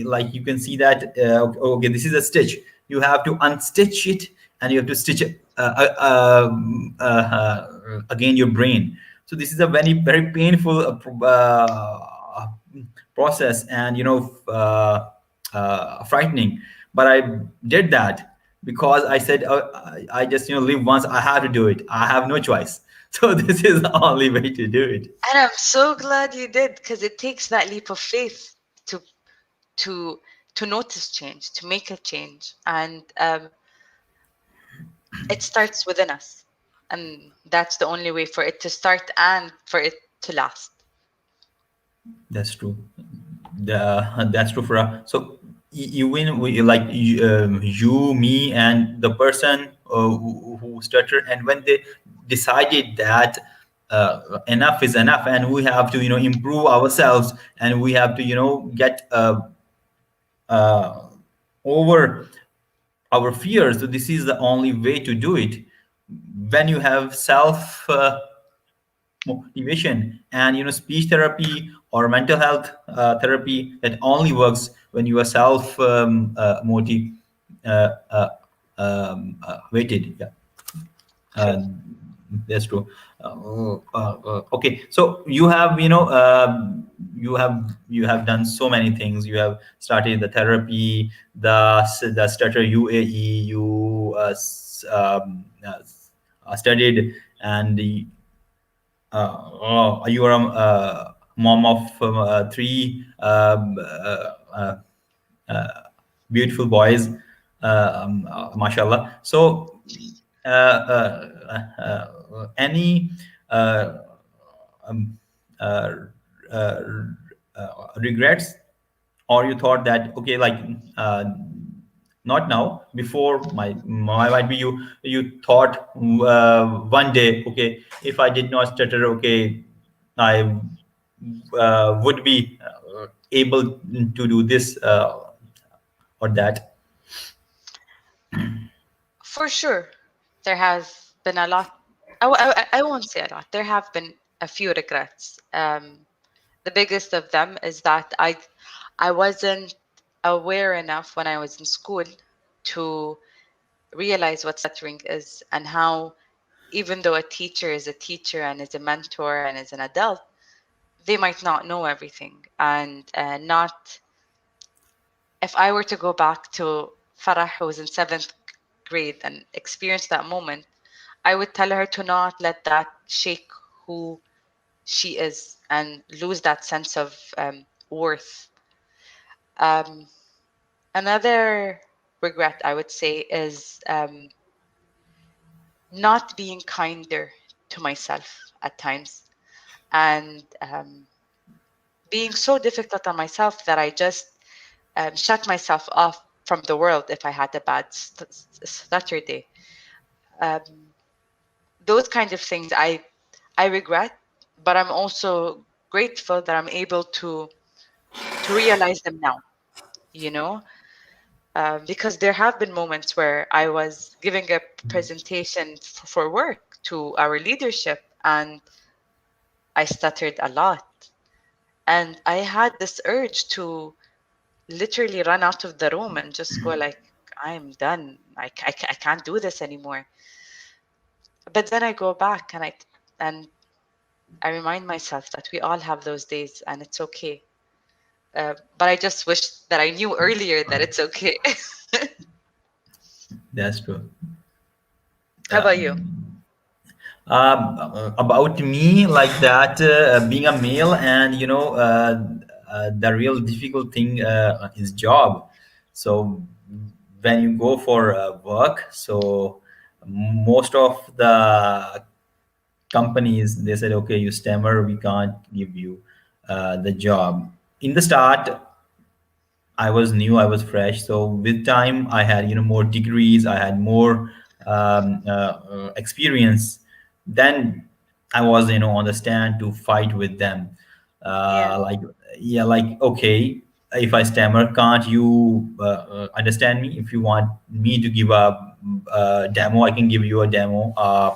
like, you can see that, okay, this is a stitch, you have to unstitch it, and you have to stitch it again your brain. So this is a very very painful process, and frightening, but I did that because I said, I just live once, I have to do it, I have no choice. So this is the only way to do it. And I'm so glad you did, because it takes that leap of faith to to to notice change, to make a change, and it starts within us, and that's the only way for it to start and for it to last. That's true. That's true for us. So you win, like you, me, and the person who stuttered, and when they decided that enough is enough, and we have to improve ourselves, and we have to get uh, over our fears. So this is the only way to do it. When you have self motivation, and speech therapy or mental health therapy, that only works when you are self uh, uh, weighted. Yeah. True. uh, that's true. Okay, so you have you have done so many things. You have started the therapy, the stutter UAE, you studied, and you are a mom of three beautiful boys, mashallah. So any uh, um, uh, uh, regrets, or you thought that, okay, like, not now, before my might be, you thought one day, okay, if I did not stutter, okay, I would be able to do this or that. For sure, there has been a lot. I won't say a lot. There have been a few regrets. The biggest of them is that I wasn't aware enough when I was in school to realize what stuttering is, and how, even though a teacher is a teacher and is a mentor and is an adult, they might not know everything. And not, if I were to go back to Farah, who was in seventh grade and experience that moment, I would tell her to not let that shake who she is and lose that sense of worth. Um, Another regret, I would say, is not being kinder to myself at times, and being so difficult on myself that I just shut myself off from the world if I had a bad stutter day. Um, those kind of things I regret, but I'm also grateful that I'm able to realize them now. You know, because there have been moments where I was giving a presentation for work to our leadership, and I stuttered a lot, and I had this urge to literally run out of the room and just go like, I'm done. I can't do this anymore. But then I go back and I remind myself that we all have those days and it's okay. But I just wish that I knew earlier that it's okay. That's true. How about you? About me, like that, being a male, and the real difficult thing is job. So when you go for work, so most of the companies, they said, okay, you stammer, we can't give you the job. In the start, I was new, I was fresh. So with time, I had more degrees, I had more experience. Then I was on the stand to fight with them. Yeah. Like, yeah, like, okay. if I stammer, can't you understand me? If you want me to give a demo, I can give you a demo, a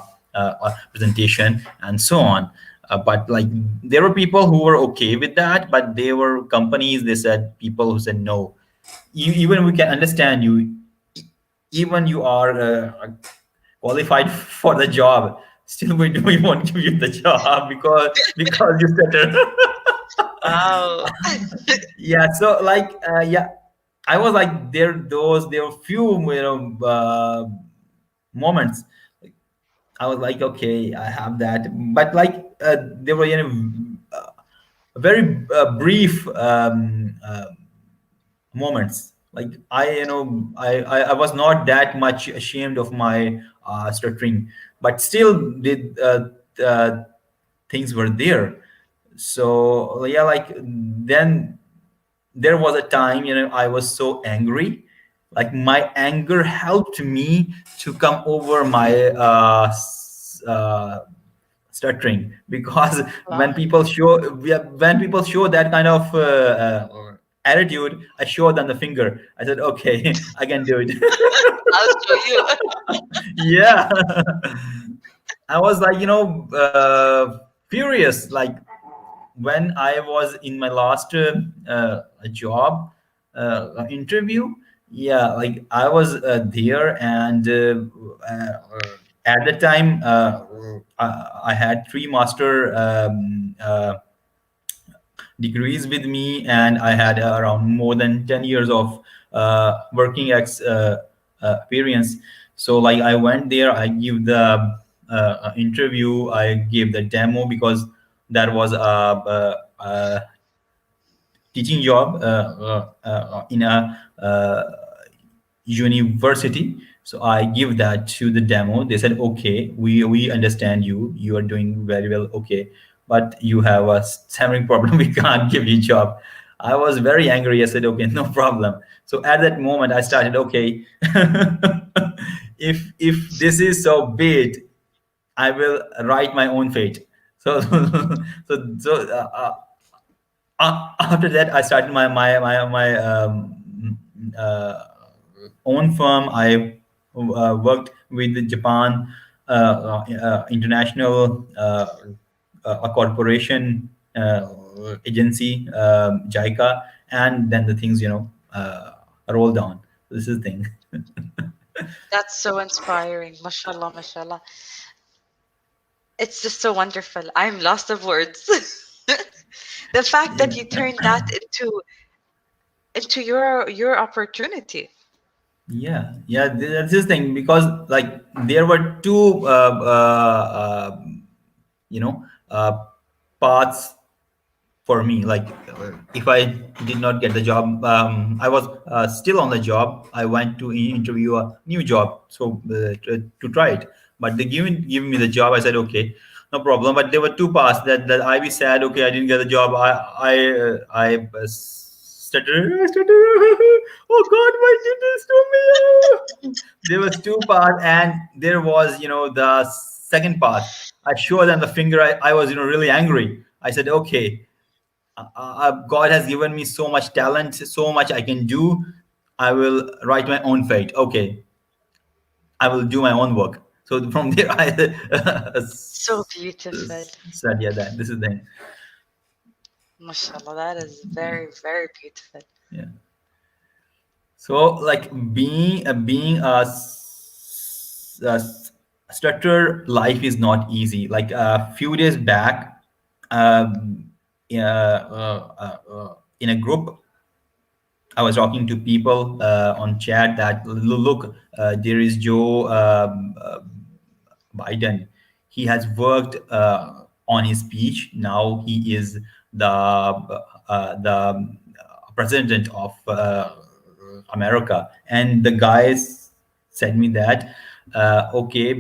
presentation, and so on. But like, there were people who were okay with that, but there were companies. They said people who said no. Even we can understand you, even you are qualified for the job. Still, we won't give you the job because you stutter. Wow. Yeah, so like yeah, I was like, there were few moments. I was like, okay, I have that, but like there were very brief moments. Like I was not that much ashamed of my stuttering, but still uh, things were there. So yeah, like then there was a time, I was so angry. Like my anger helped me to come over my stuttering, because Wow. when people show that kind of attitude, I show them the finger. I said, okay, I can do it. I'll show you. Yeah. I was like, furious. Like when I was in my last job interview, yeah, like I was there, and at the time I had three master degrees with me, and I had around more than 10 years of working experience. So like I went there, I give the interview, I gave the demo, because that was a teaching job in a university. So I give that to the demo. They said, okay, we understand you. You are doing very well. Okay, but you have a stammering problem. We can't give you job. I was very angry. I said, okay, no problem. So at that moment, I started, okay, if this is so bad, I will write my own fate. So after that, I started my own firm. I worked with the Japan international a corporation agency, JICA, and then the things rolled on. This is the thing. That's so inspiring. Mashallah, mashallah. It's just so wonderful. I'm lost of words. The fact that you Yeah. turned that into your opportunity. Yeah, that's this thing, because like there were two you know uh, paths for me. Like if I did not get the job, I was still on the job. I went to interview a new job, so to try it. But they give me the job. I said, okay, no problem. But there were two paths that I be sad. Okay, I didn't get the job. I stutter. Oh God, why did this to me? There was two paths, and there was the second path. I showed them the finger. I was really angry. I said, okay, God has given me so much talent, so much I can do. I will write my own fate. Okay, I will do my own work. So from there, I So beautiful. said, yeah, that this is the thing. Mashallah, that is very, very beautiful. Yeah. So like being structured life is not easy. Like a few days back, yeah, in a group, I was talking to people on chat that look, there is Joe Biden. He has worked on his speech. Now he is the president of America, and the guys said me that okay,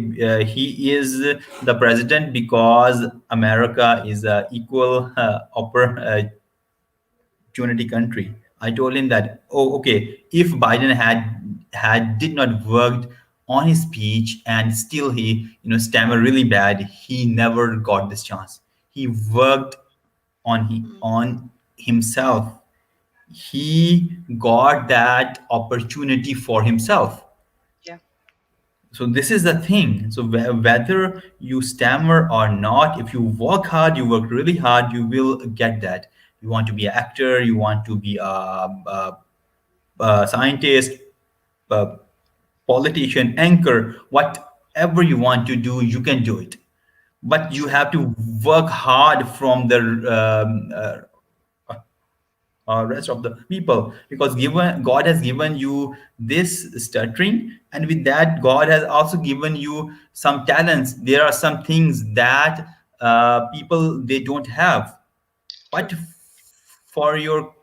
he is the president because America is a equal opportunity country. I told him that, oh, okay, if Biden had did not worked on his speech and still he stammer really bad, he never got this chance. He worked on Mm. on himself. he got that opportunity for himself. Yeah. So this is the thing. So whether you stammer or not, if you work hard, you work really hard, you will get that. You want to be an actor, you want to be a scientist, a politician, anchor, whatever you want to do, you can do it. But you True. have to work hard from the rest of the people, because given God has given you this stuttering, and with that God has also given you some talents. There are some things that people they don't have, but True. for your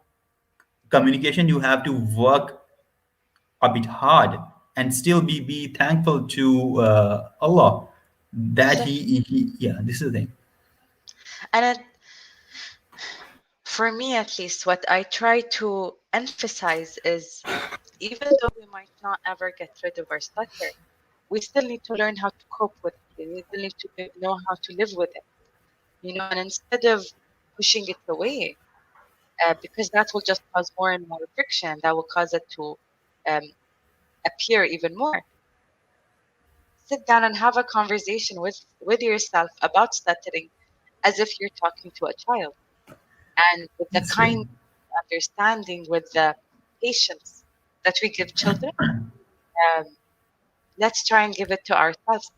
communication you have to work a bit hard and still be thankful to Allah that Yes. he yeah, this is the thing. And for me, at least, what I try to emphasize is even though we might not ever get rid of our stutter, we still need to learn how to cope with it. We still need to know how to live with it, and instead of pushing it away, because that will just cause more and more friction, that will cause it to um, appear even more. Sit down and have a conversation with yourself about stuttering as if you're talking to a child, and with the That's true. kind understanding, with the patience that we give children. Um, let's try and give it to ourselves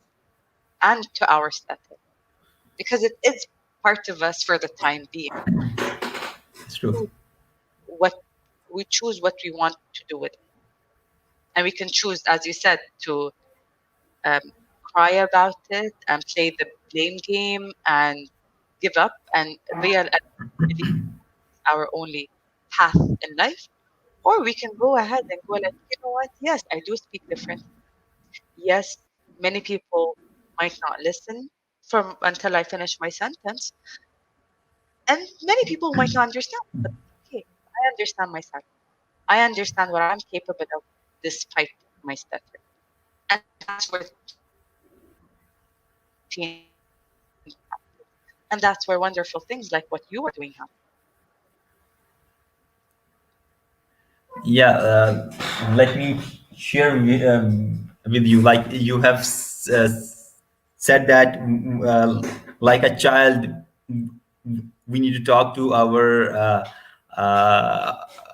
and to our stutter, because it is part of us for the time being. It's true. What we choose, what we want to do with it, and we can choose, as you said, to um, cry about it and play the blame game and give up and believe our only path in life, or we can go ahead and go like, you know what? Yes, I do speak different. Yes, many people might not listen from until I finish my sentence, and many people might not understand. But okay, I understand myself. I understand what I'm capable of despite my stutter, and that's where change happens. And that's where wonderful things like what you are doing happen. Yeah, let me share with you, like you have said that like a child we need to talk to our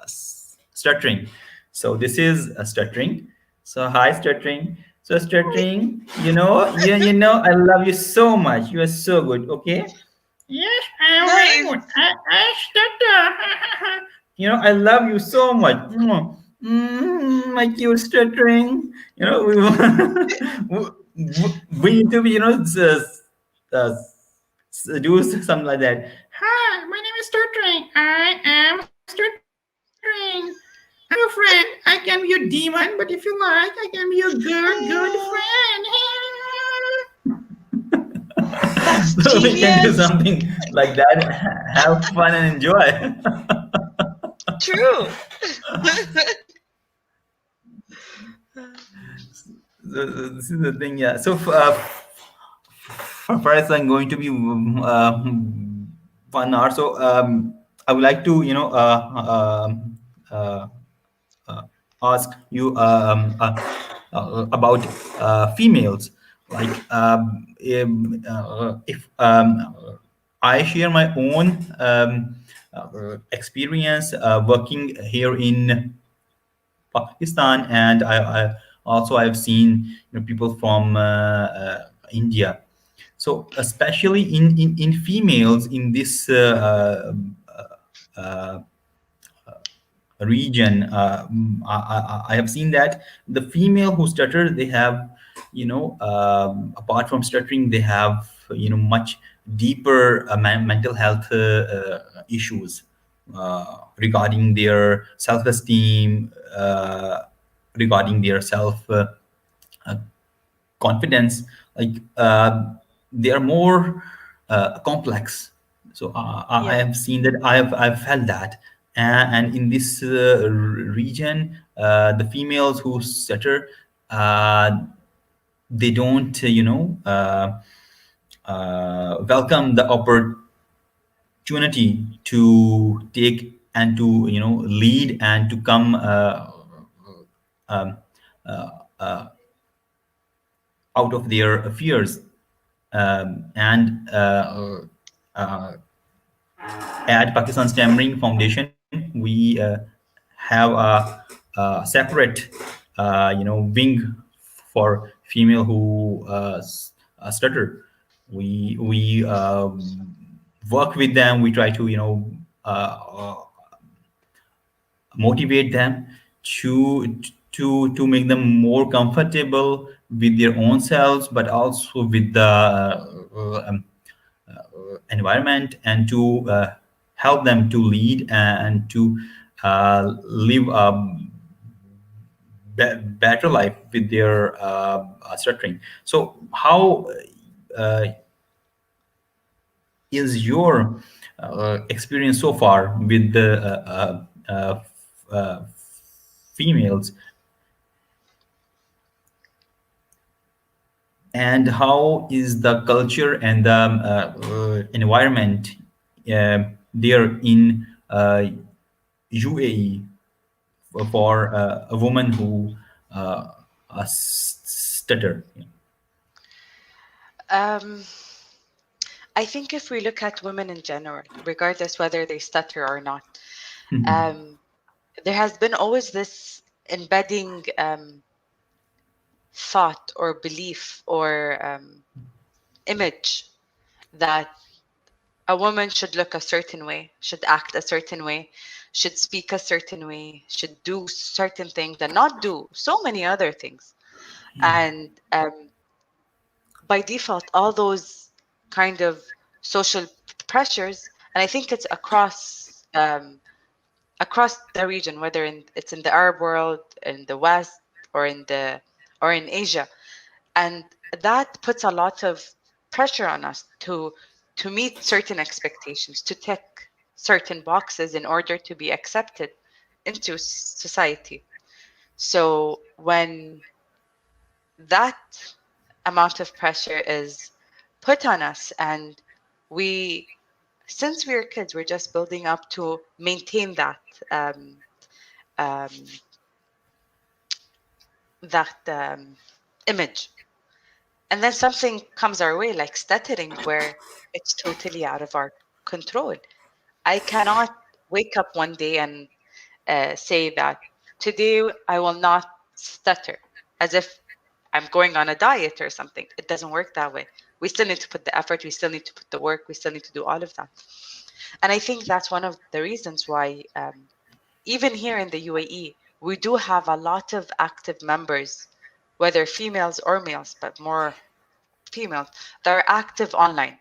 stuttering. So this is a stuttering. So hi stuttering. So stuttering, I love you so much, you are so good, okay. Yes, I'm very Nice. good. I stutter. I love you so much. My cute stuttering. We need to be, uh, do something like that. Hi, my name is Stuttering. I am Stuttering. I'm your friend. I can be your demon, but if you like, I can be your good friend. That's So we can do genius. something like that, have fun and enjoy. True. This is the thing, yeah. So first, I'm going to be 1 hour. So I would like to, uh, uh, ask you about females. Like, if I share my own experience working here in Pakistan, and I also I've seen people from India. So especially in females in this region, I have seen that the female who stutter, they have, apart from stuttering, they have much deeper mental health issues regarding their self-esteem, regarding their self uh, confidence. Like they are more complex. So I Yeah. have seen that, I've felt that. And in this region, the females who stutter, uh, they don't welcome the opportunity to take and to lead and to come um, out of their fears. And uh, at Pakistan Stammering Foundation, we have a separate, wing for female who stutter. We work with them. We try to motivate them to make them more comfortable with their own selves, but also with the environment, and to help them to lead and to live a better life with their stuttering. So how uh, is your experience so far with the females, and how is the culture and the environment there in UAE for a woman who stutter? Um, I think if we look at women in general, regardless whether they stutter or not, um, there has been always this embedding thought or belief or image that a woman should look a certain way, should act a certain way, should speak a certain way, should do certain things and not do so many other things. And by default, all those kind of social pressures, and I think it's across the region, whether it's in the Arab world, in the West, or in Asia, and that puts a lot of pressure on us to meet certain expectations, to tick certain boxes in order to be accepted into society. So when that amount of pressure is put on us, and we since we're kids, we're just building up to maintain um, um, that image. And then something comes our way, like stuttering, where it's totally out of our control. I cannot wake up one day and say that today I will not stutter, as if I'm going on a diet or something. It doesn't work that way. We still need to put the effort, we still need to put the work, we still need to do all of that. And I think that's one of the reasons why, even here in the UAE, we do have a lot of active members, whether females or males, but more females, that are active online,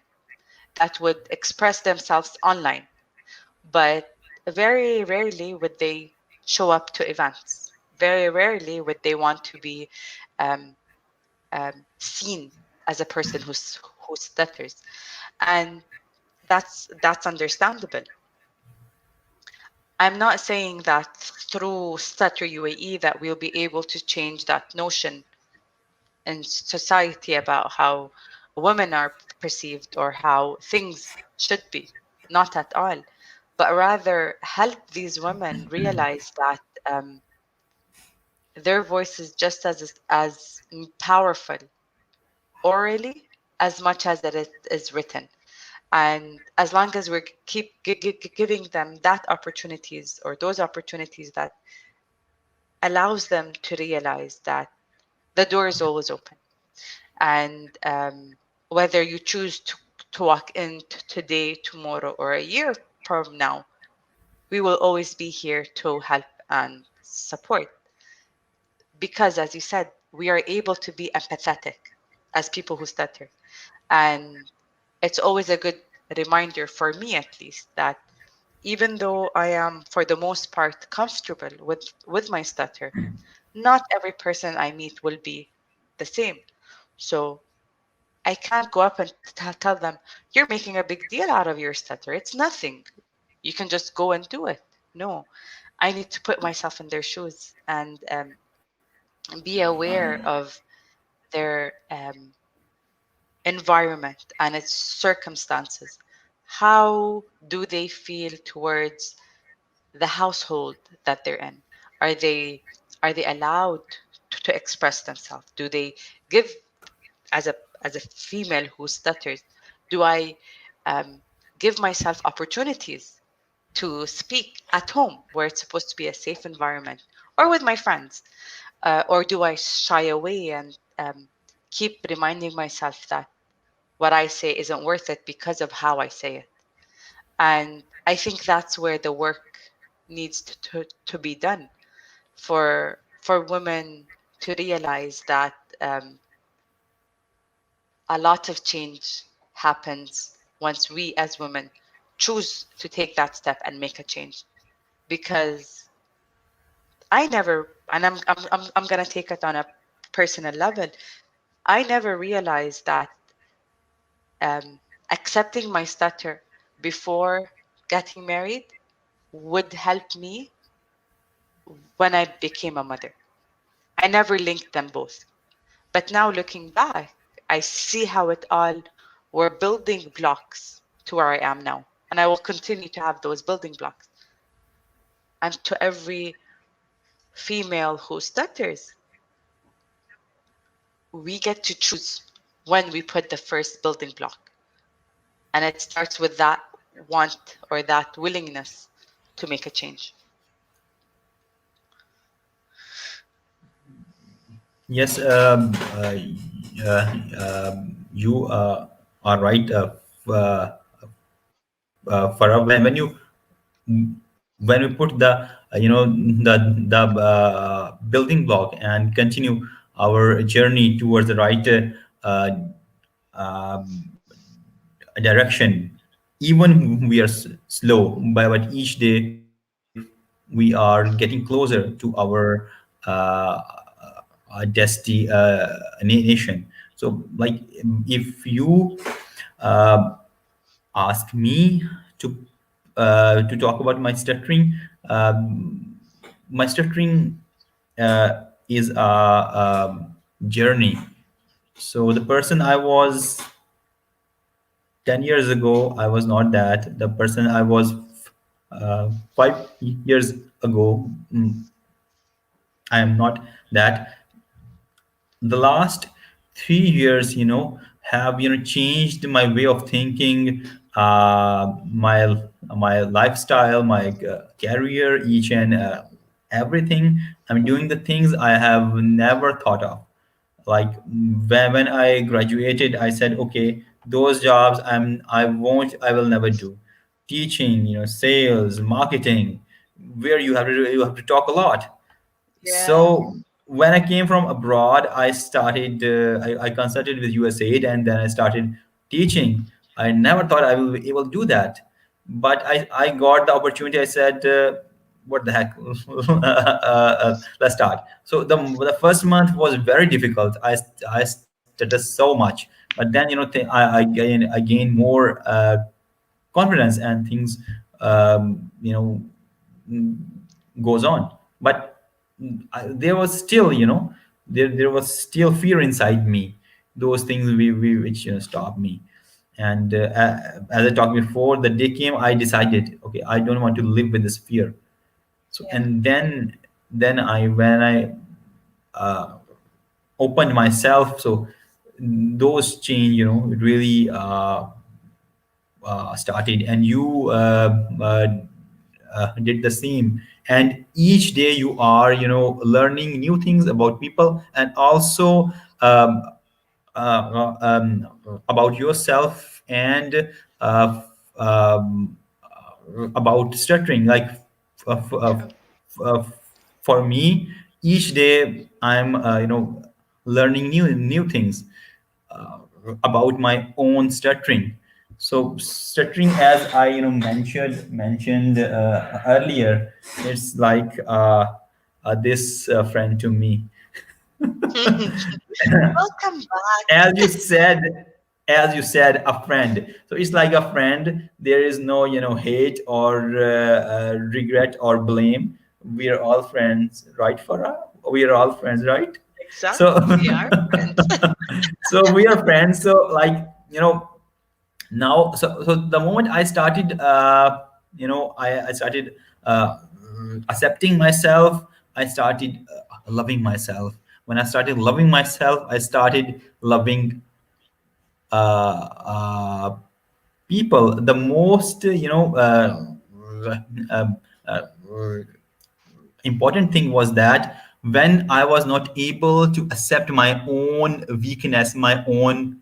that would express themselves online, but very rarely would they show up to events. Very rarely would they want to be um, seen as a person who stutters, and that's understandable. I'm not saying that through Stutter UAE that we'll be able to change that notion in society about how women are perceived or how things should be. Not at all, but rather help these women realize that their voice is just as powerful orally as much as that it is written. And as long as we keep giving them that opportunities, or those opportunities that allows them to realize that the door is always open, and whether you choose to walk in today, tomorrow, or a year from now, we will always be here to help and support, because as you said, we are able to be empathetic as people who stutter. And it's always a good reminder, for me at least, that even though I am for the most part comfortable with my stutter, not every person I meet will be the same. So I can't go up and tell them, you're making a big deal out of your stutter. It's nothing. You can just go and do it. No, I need to put myself in their shoes and be aware of their environment and its circumstances. How do they feel towards the household that they're in. Are they are they allowed to express themselves? Do they give, as a female who stutters, do I um, give myself opportunities to speak at home where it's supposed to be a safe environment, or with my friends, or do I shy away and keep reminding myself that what I say isn't worth it because of how I say it? And I think that's where the work needs to be done for women to realize that a lot of change happens once we as women choose to take that step and make a change. Because I never, and I'm gonna take it on a personal level. I never realized that um, accepting my stutter before getting married would help me when I became a mother. I never linked them both. But now looking back, I see how it all were building blocks to where I am now. And I will continue to have those building blocks. And to every female who stutters, we get to choose when we put the first building block. And it starts with that want or that willingness to make a change. Yes, you are right, Farah. When we put the building block and continue our journey towards the right um, direction, even we are slow, but each day we are getting closer to our uh, destiny nation. So, like, if you uh, ask me to talk about my stuttering, my stuttering is a journey. So the person I was 10 years ago, I was not that. The person I was 5 years ago, I am not that. The last 3 years, have changed my way of thinking, my lifestyle, my career, each and everything. I'm doing the things I have never thought of. Like, when I graduated, I said, okay, those jobs I will never do. Teaching, sales, marketing, where you have to talk a lot. Yeah. So when I came from abroad, I consulted with USAID, and then I started teaching. I never thought I will be able to do that, but I got the opportunity. I said, what the heck? Let's start. So the first month was very difficult. I stuttered so much, but then I gain more confidence, and things goes on. But there was still, there was still fear inside me. Those things which stopped me. And as I talked before, the day came, I decided, okay, I don't want to live with this fear. So, Yeah. and then I when I uh, opened myself, so those change, really started. And you did the same. And each day you are, learning new things about people, and also about yourself, and uh, um, about stuttering. Like, f- uh, True. uh, for me, each day I'm learning new things about my own stuttering. So stuttering, as I mentioned earlier, it's like this friend to me. Welcome as back. you said as you said, a friend. So it's like a friend. There is no hate or regret or blame. We are all friends, right, Farah? We are all friends, right? So Exactly. We are friends. so we are friends. So, like, now, so the moment I started, I started uh, accepting myself, I started loving myself. When I started loving myself, I started loving uh, people. The most uh, uh, important thing was that when I was not able to accept my own weakness, my own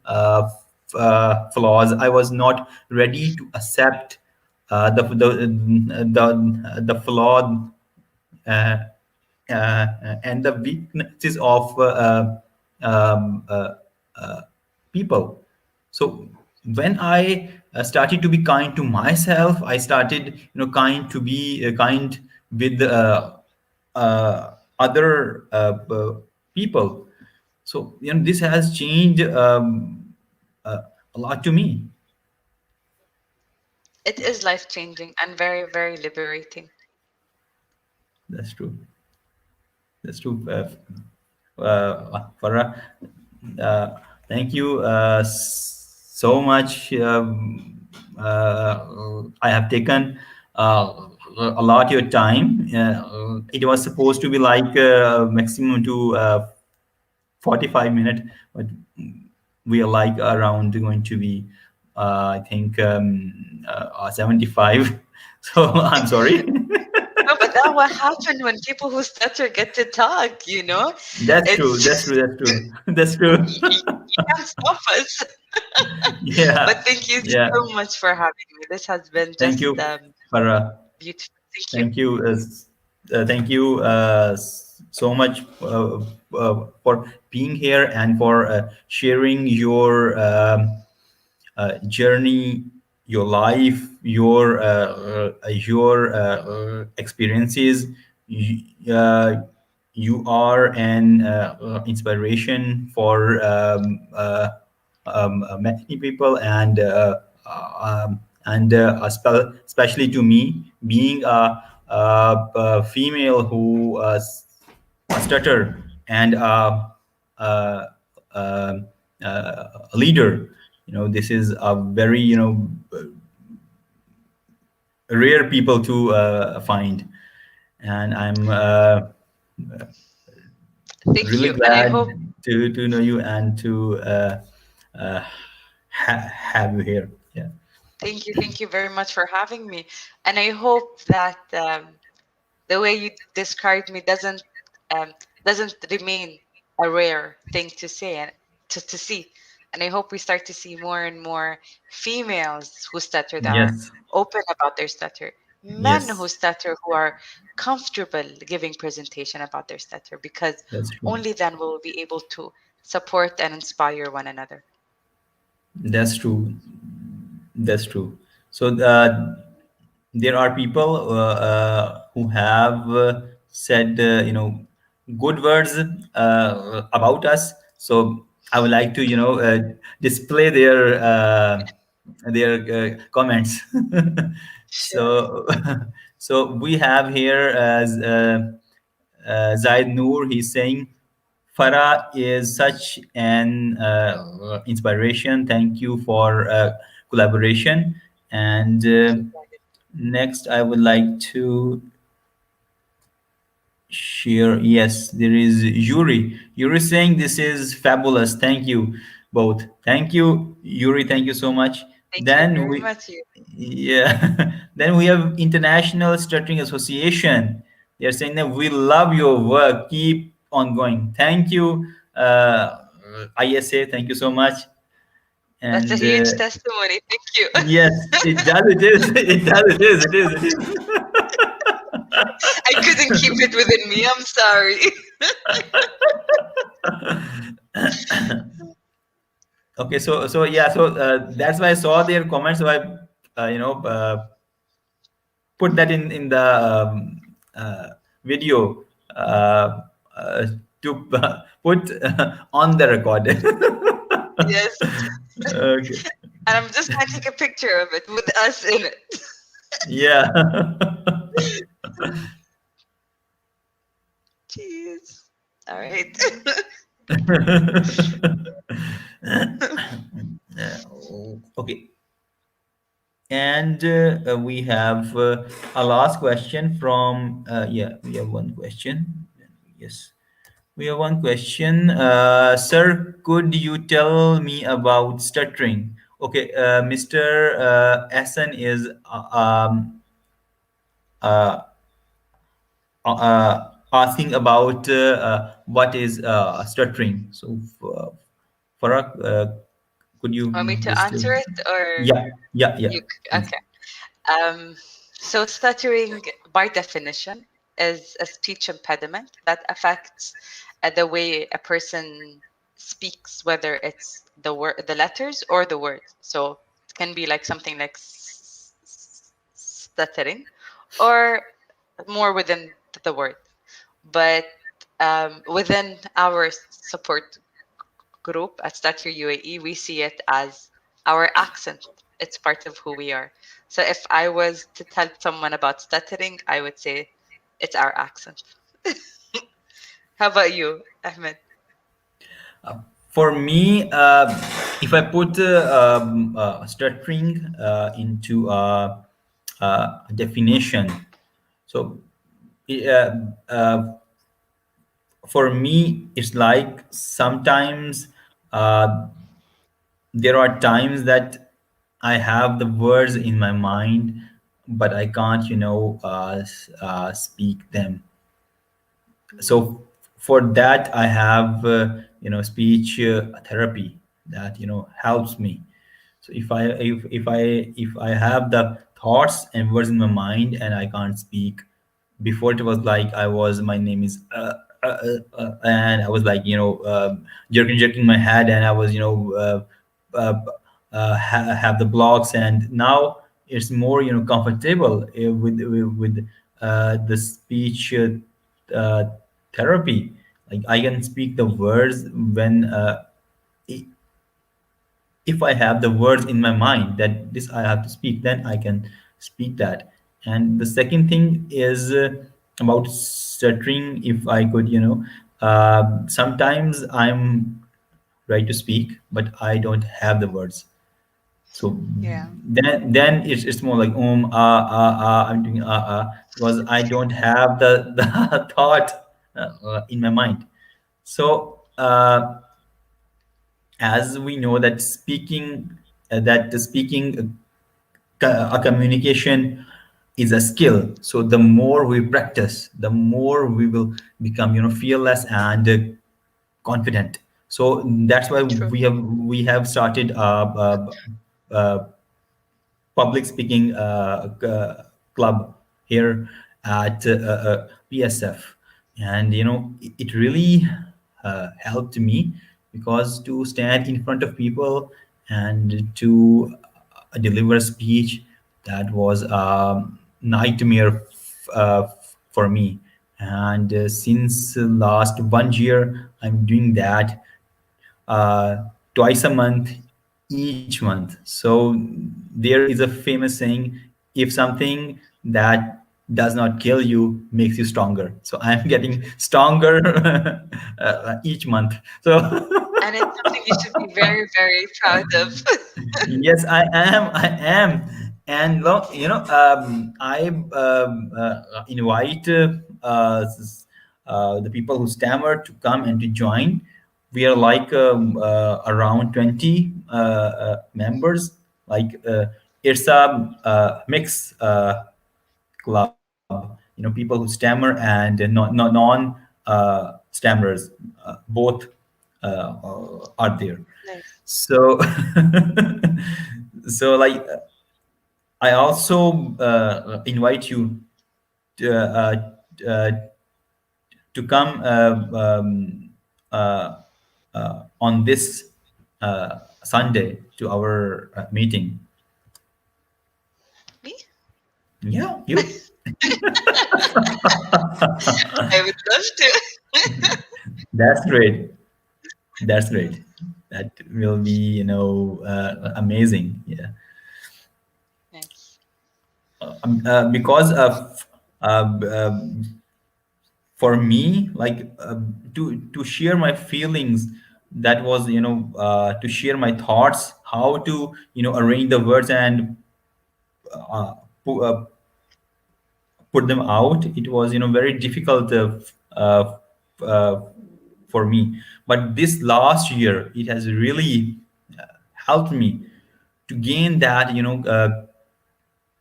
flaws, I was not ready to accept the flawed uh, and the weaknesses of um, uh, uh, people. So when I started to be kind to myself, I started, kind to be kind with other people. So this has changed uh, a lot to me. It is life changing and very, very liberating. That's true. That's true. Farah, uh, thank you so much. I have taken a lot of your time. It was supposed to be like maximum to 45 minutes, but we are like around going to be, I think, 75. So I'm sorry. No, but that what happened when people who stutter get to talk, you know? That's true. That's It's true. That's true. That's true. you can't stop us. But Yeah. thank you Yeah. so much for having me. This has been Thank just you, Farah. beautiful. Thank you. Thank you. Thank you so much for being here and for sharing your journey, your life, your experiences. You are an inspiration for many people, and especially to me, being a female who stutter and uh, uh, a leader. This is a very rare people to find, and I'm Thank really you. And I glad hope to know you and to uh, have you here. Yeah. thank you very much for having me. And I hope that the way you described me um, doesn't remain a rare thing to say and to see. And I hope we start to see more and more females who stutter that are Yes. open about their stutter, men who Yes. stutter who are comfortable giving presentation about their stutter, because That's true. only then will we be able to support and inspire one another. That's true. That's true. So there are people who have said good words about us. So I would like to display their comments. Sure. So so we have here as Zaid Noor. He's saying Farah is such an inspiration. Thank you for collaboration. And Thank you. next, I would like to share. Yes, there is Yuri. Yuri saying this is fabulous. Thank you both. Thank you, Yuri. Thank you so much. Thank you Then very we, much. yeah, then we have International Stuttering Association. They're saying that we love your work. Keep on going. Thank you, ISA. Thank you so much. That's a And huge testimony. Thank you. yes, it does. It is. It does. It is. It is. It is. I couldn't keep it within me. I'm sorry. Okay. So yeah. So that's why I saw their comments. So I put that in the video uh, to put on the record. Yes. Okay. And I'm just gonna take a picture of it with us in it. Yeah. Jeez. All right. Okay. And we have a last question from, yeah, we have one question. Yes, we have one question. Sir, could you tell me about stuttering? Okay, Mr. Hassan is uh, asking about what is stuttering. So, Farah, could you Want me to just, answer it or yeah, yeah, yeah, you? please. Okay. Um, so stuttering, by definition, is a speech impediment that affects the way a person speaks, whether it's the letters or the words. So it can be like something like stuttering, or more within the word. But within our support group at Stutter UAE, we see it as our accent. It's part of who we are. So if I was to tell someone about stuttering, I would say it's our accent. How about you, Ahmed? For me, if I put stuttering into a definition, so uh, uh, for me, it's like sometimes uh, there are times that I have the words in my mind, but I can't, speak them. So for that, I have, speech therapy that, helps me. So if I have the thoughts and words in my mind and I can't speak, before it was like I was my name is and I was like, jerking my head, and I was, have the blocks, and now it's more, comfortable with the speech uh, therapy. Like I can speak the words when if I have the words in my mind that this I have to speak, then I can speak that. And the second thing is about stuttering. If I could, sometimes I'm ready to speak, but I don't have the words. So Yeah. then it's more like I'm doing because I don't have the thought in my mind. So as we know that speaking a communication is a skill. So the more we practice, the more we will become, fearless and confident. So that's why True. we have started uh, public speaking club here at PSF, and it really helped me, because to stand in front of people and to deliver a speech, that was a nightmare for me. And since last 1 year, I'm doing that twice a month, each month. So there is a famous saying: if something that does not kill you makes you stronger. So I'm getting stronger each month. So And it's something you should be very, very proud of. yes, I am. I am. And I invite the people who stammer to come and to join. We are like around 20 members. Like it's a mix club. People who stammer and non stammerers, both are there. Nice. So so like I also invite you to, to come uh, on this Sunday to our meeting. Me? Yeah, you. I would love to. That's great. That's great. That will be, amazing. Yeah. Nice. Because of for me, like to share my feelings, that was, to share my thoughts, how to, arrange the words and uh, pu- uh, put them out. It was, very difficult uh, uh, for me. But this last year, it has really helped me to gain that,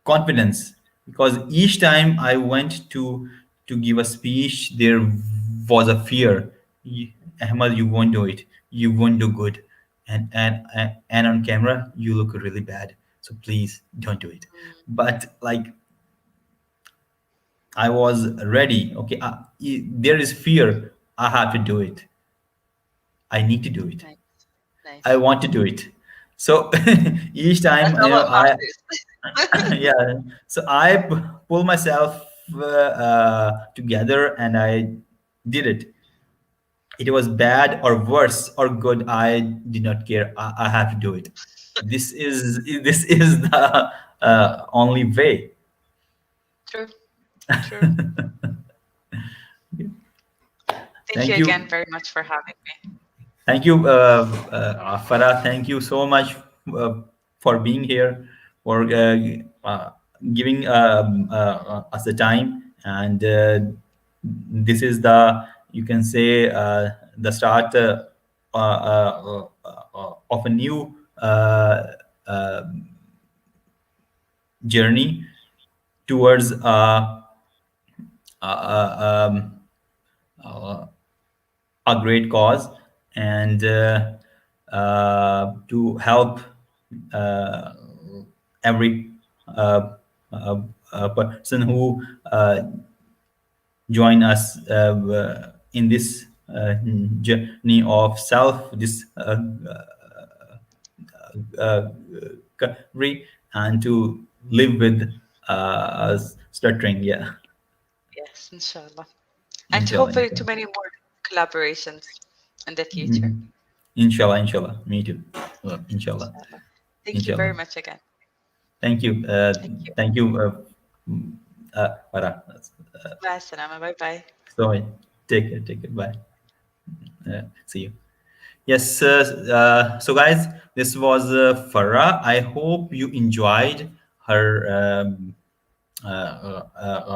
confidence, because each time I went to give a speech, there was a fear. Ahmad, you won't do it. You won't do good, and on camera you look really bad. So please don't do it. Mm, But like, I was ready. Okay, there is fear. I have to do it. I need to do it. nice, I nice. want to do it. So each That's time, all what matters. yeah, so I pull myself together, and I did it. It was bad or worse or good, I did not care. I have to do it. This is the only way. True, true. Thank you Thank again you. very much for having me. Thank you, Farah. Thank you so much for being here, for giving us the time. And this is the, you can say, the start of a new uh, journey towards um, a great cause, and to help uh, every uh, person who join us in this journey of self discovery, and to live with stuttering. Yeah, Yes, inshallah. And inshallah, hopefully to inshallah. many more collaborations in the future. Mhm. Inshallah, inshallah. Me too. Inshallah, Inshallah. Thank you very inshallah. much again. Thank you. Thank you. Thank you, Farah. Bye, salama. Bye bye. Sorry. Take care. Take care. Bye. See you. Yes. So, guys, this was Farah. I hope you enjoyed her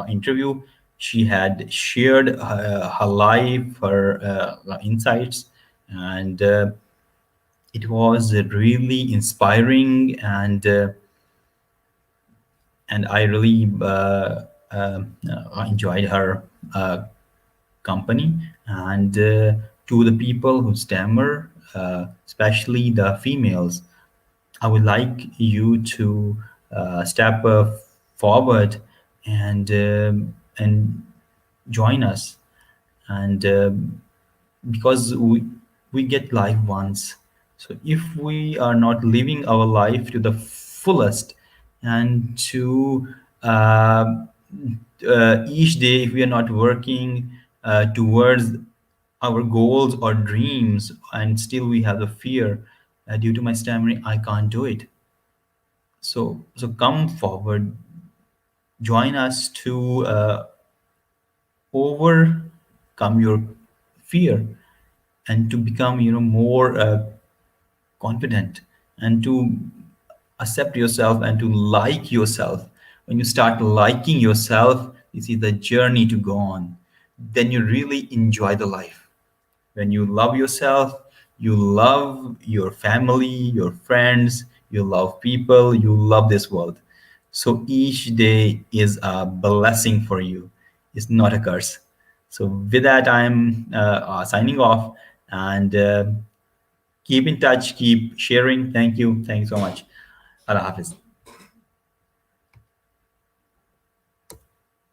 interview. She had shared her life, her insights, and it was really inspiring, and I really enjoyed her company. And to the people who stammer, especially the females, I would like you to step forward and join us, and because we get life once. So if we are not living our life to the fullest, and to each day, if we are not working towards our goals or dreams, and still we have the fear, due to my stammering I can't do it. So come forward, join us to overcome your fear, and to become, more confident, and to accept yourself, and to like yourself. When you start liking yourself, you see the journey to go on, then you really enjoy the life. When you love yourself, you love your family, your friends, you love people, you love this world. So each day is a blessing for you, it's not a curse. So with that, I'm signing off, and keep in touch, keep sharing. Thank you so much. Allah Hafiz.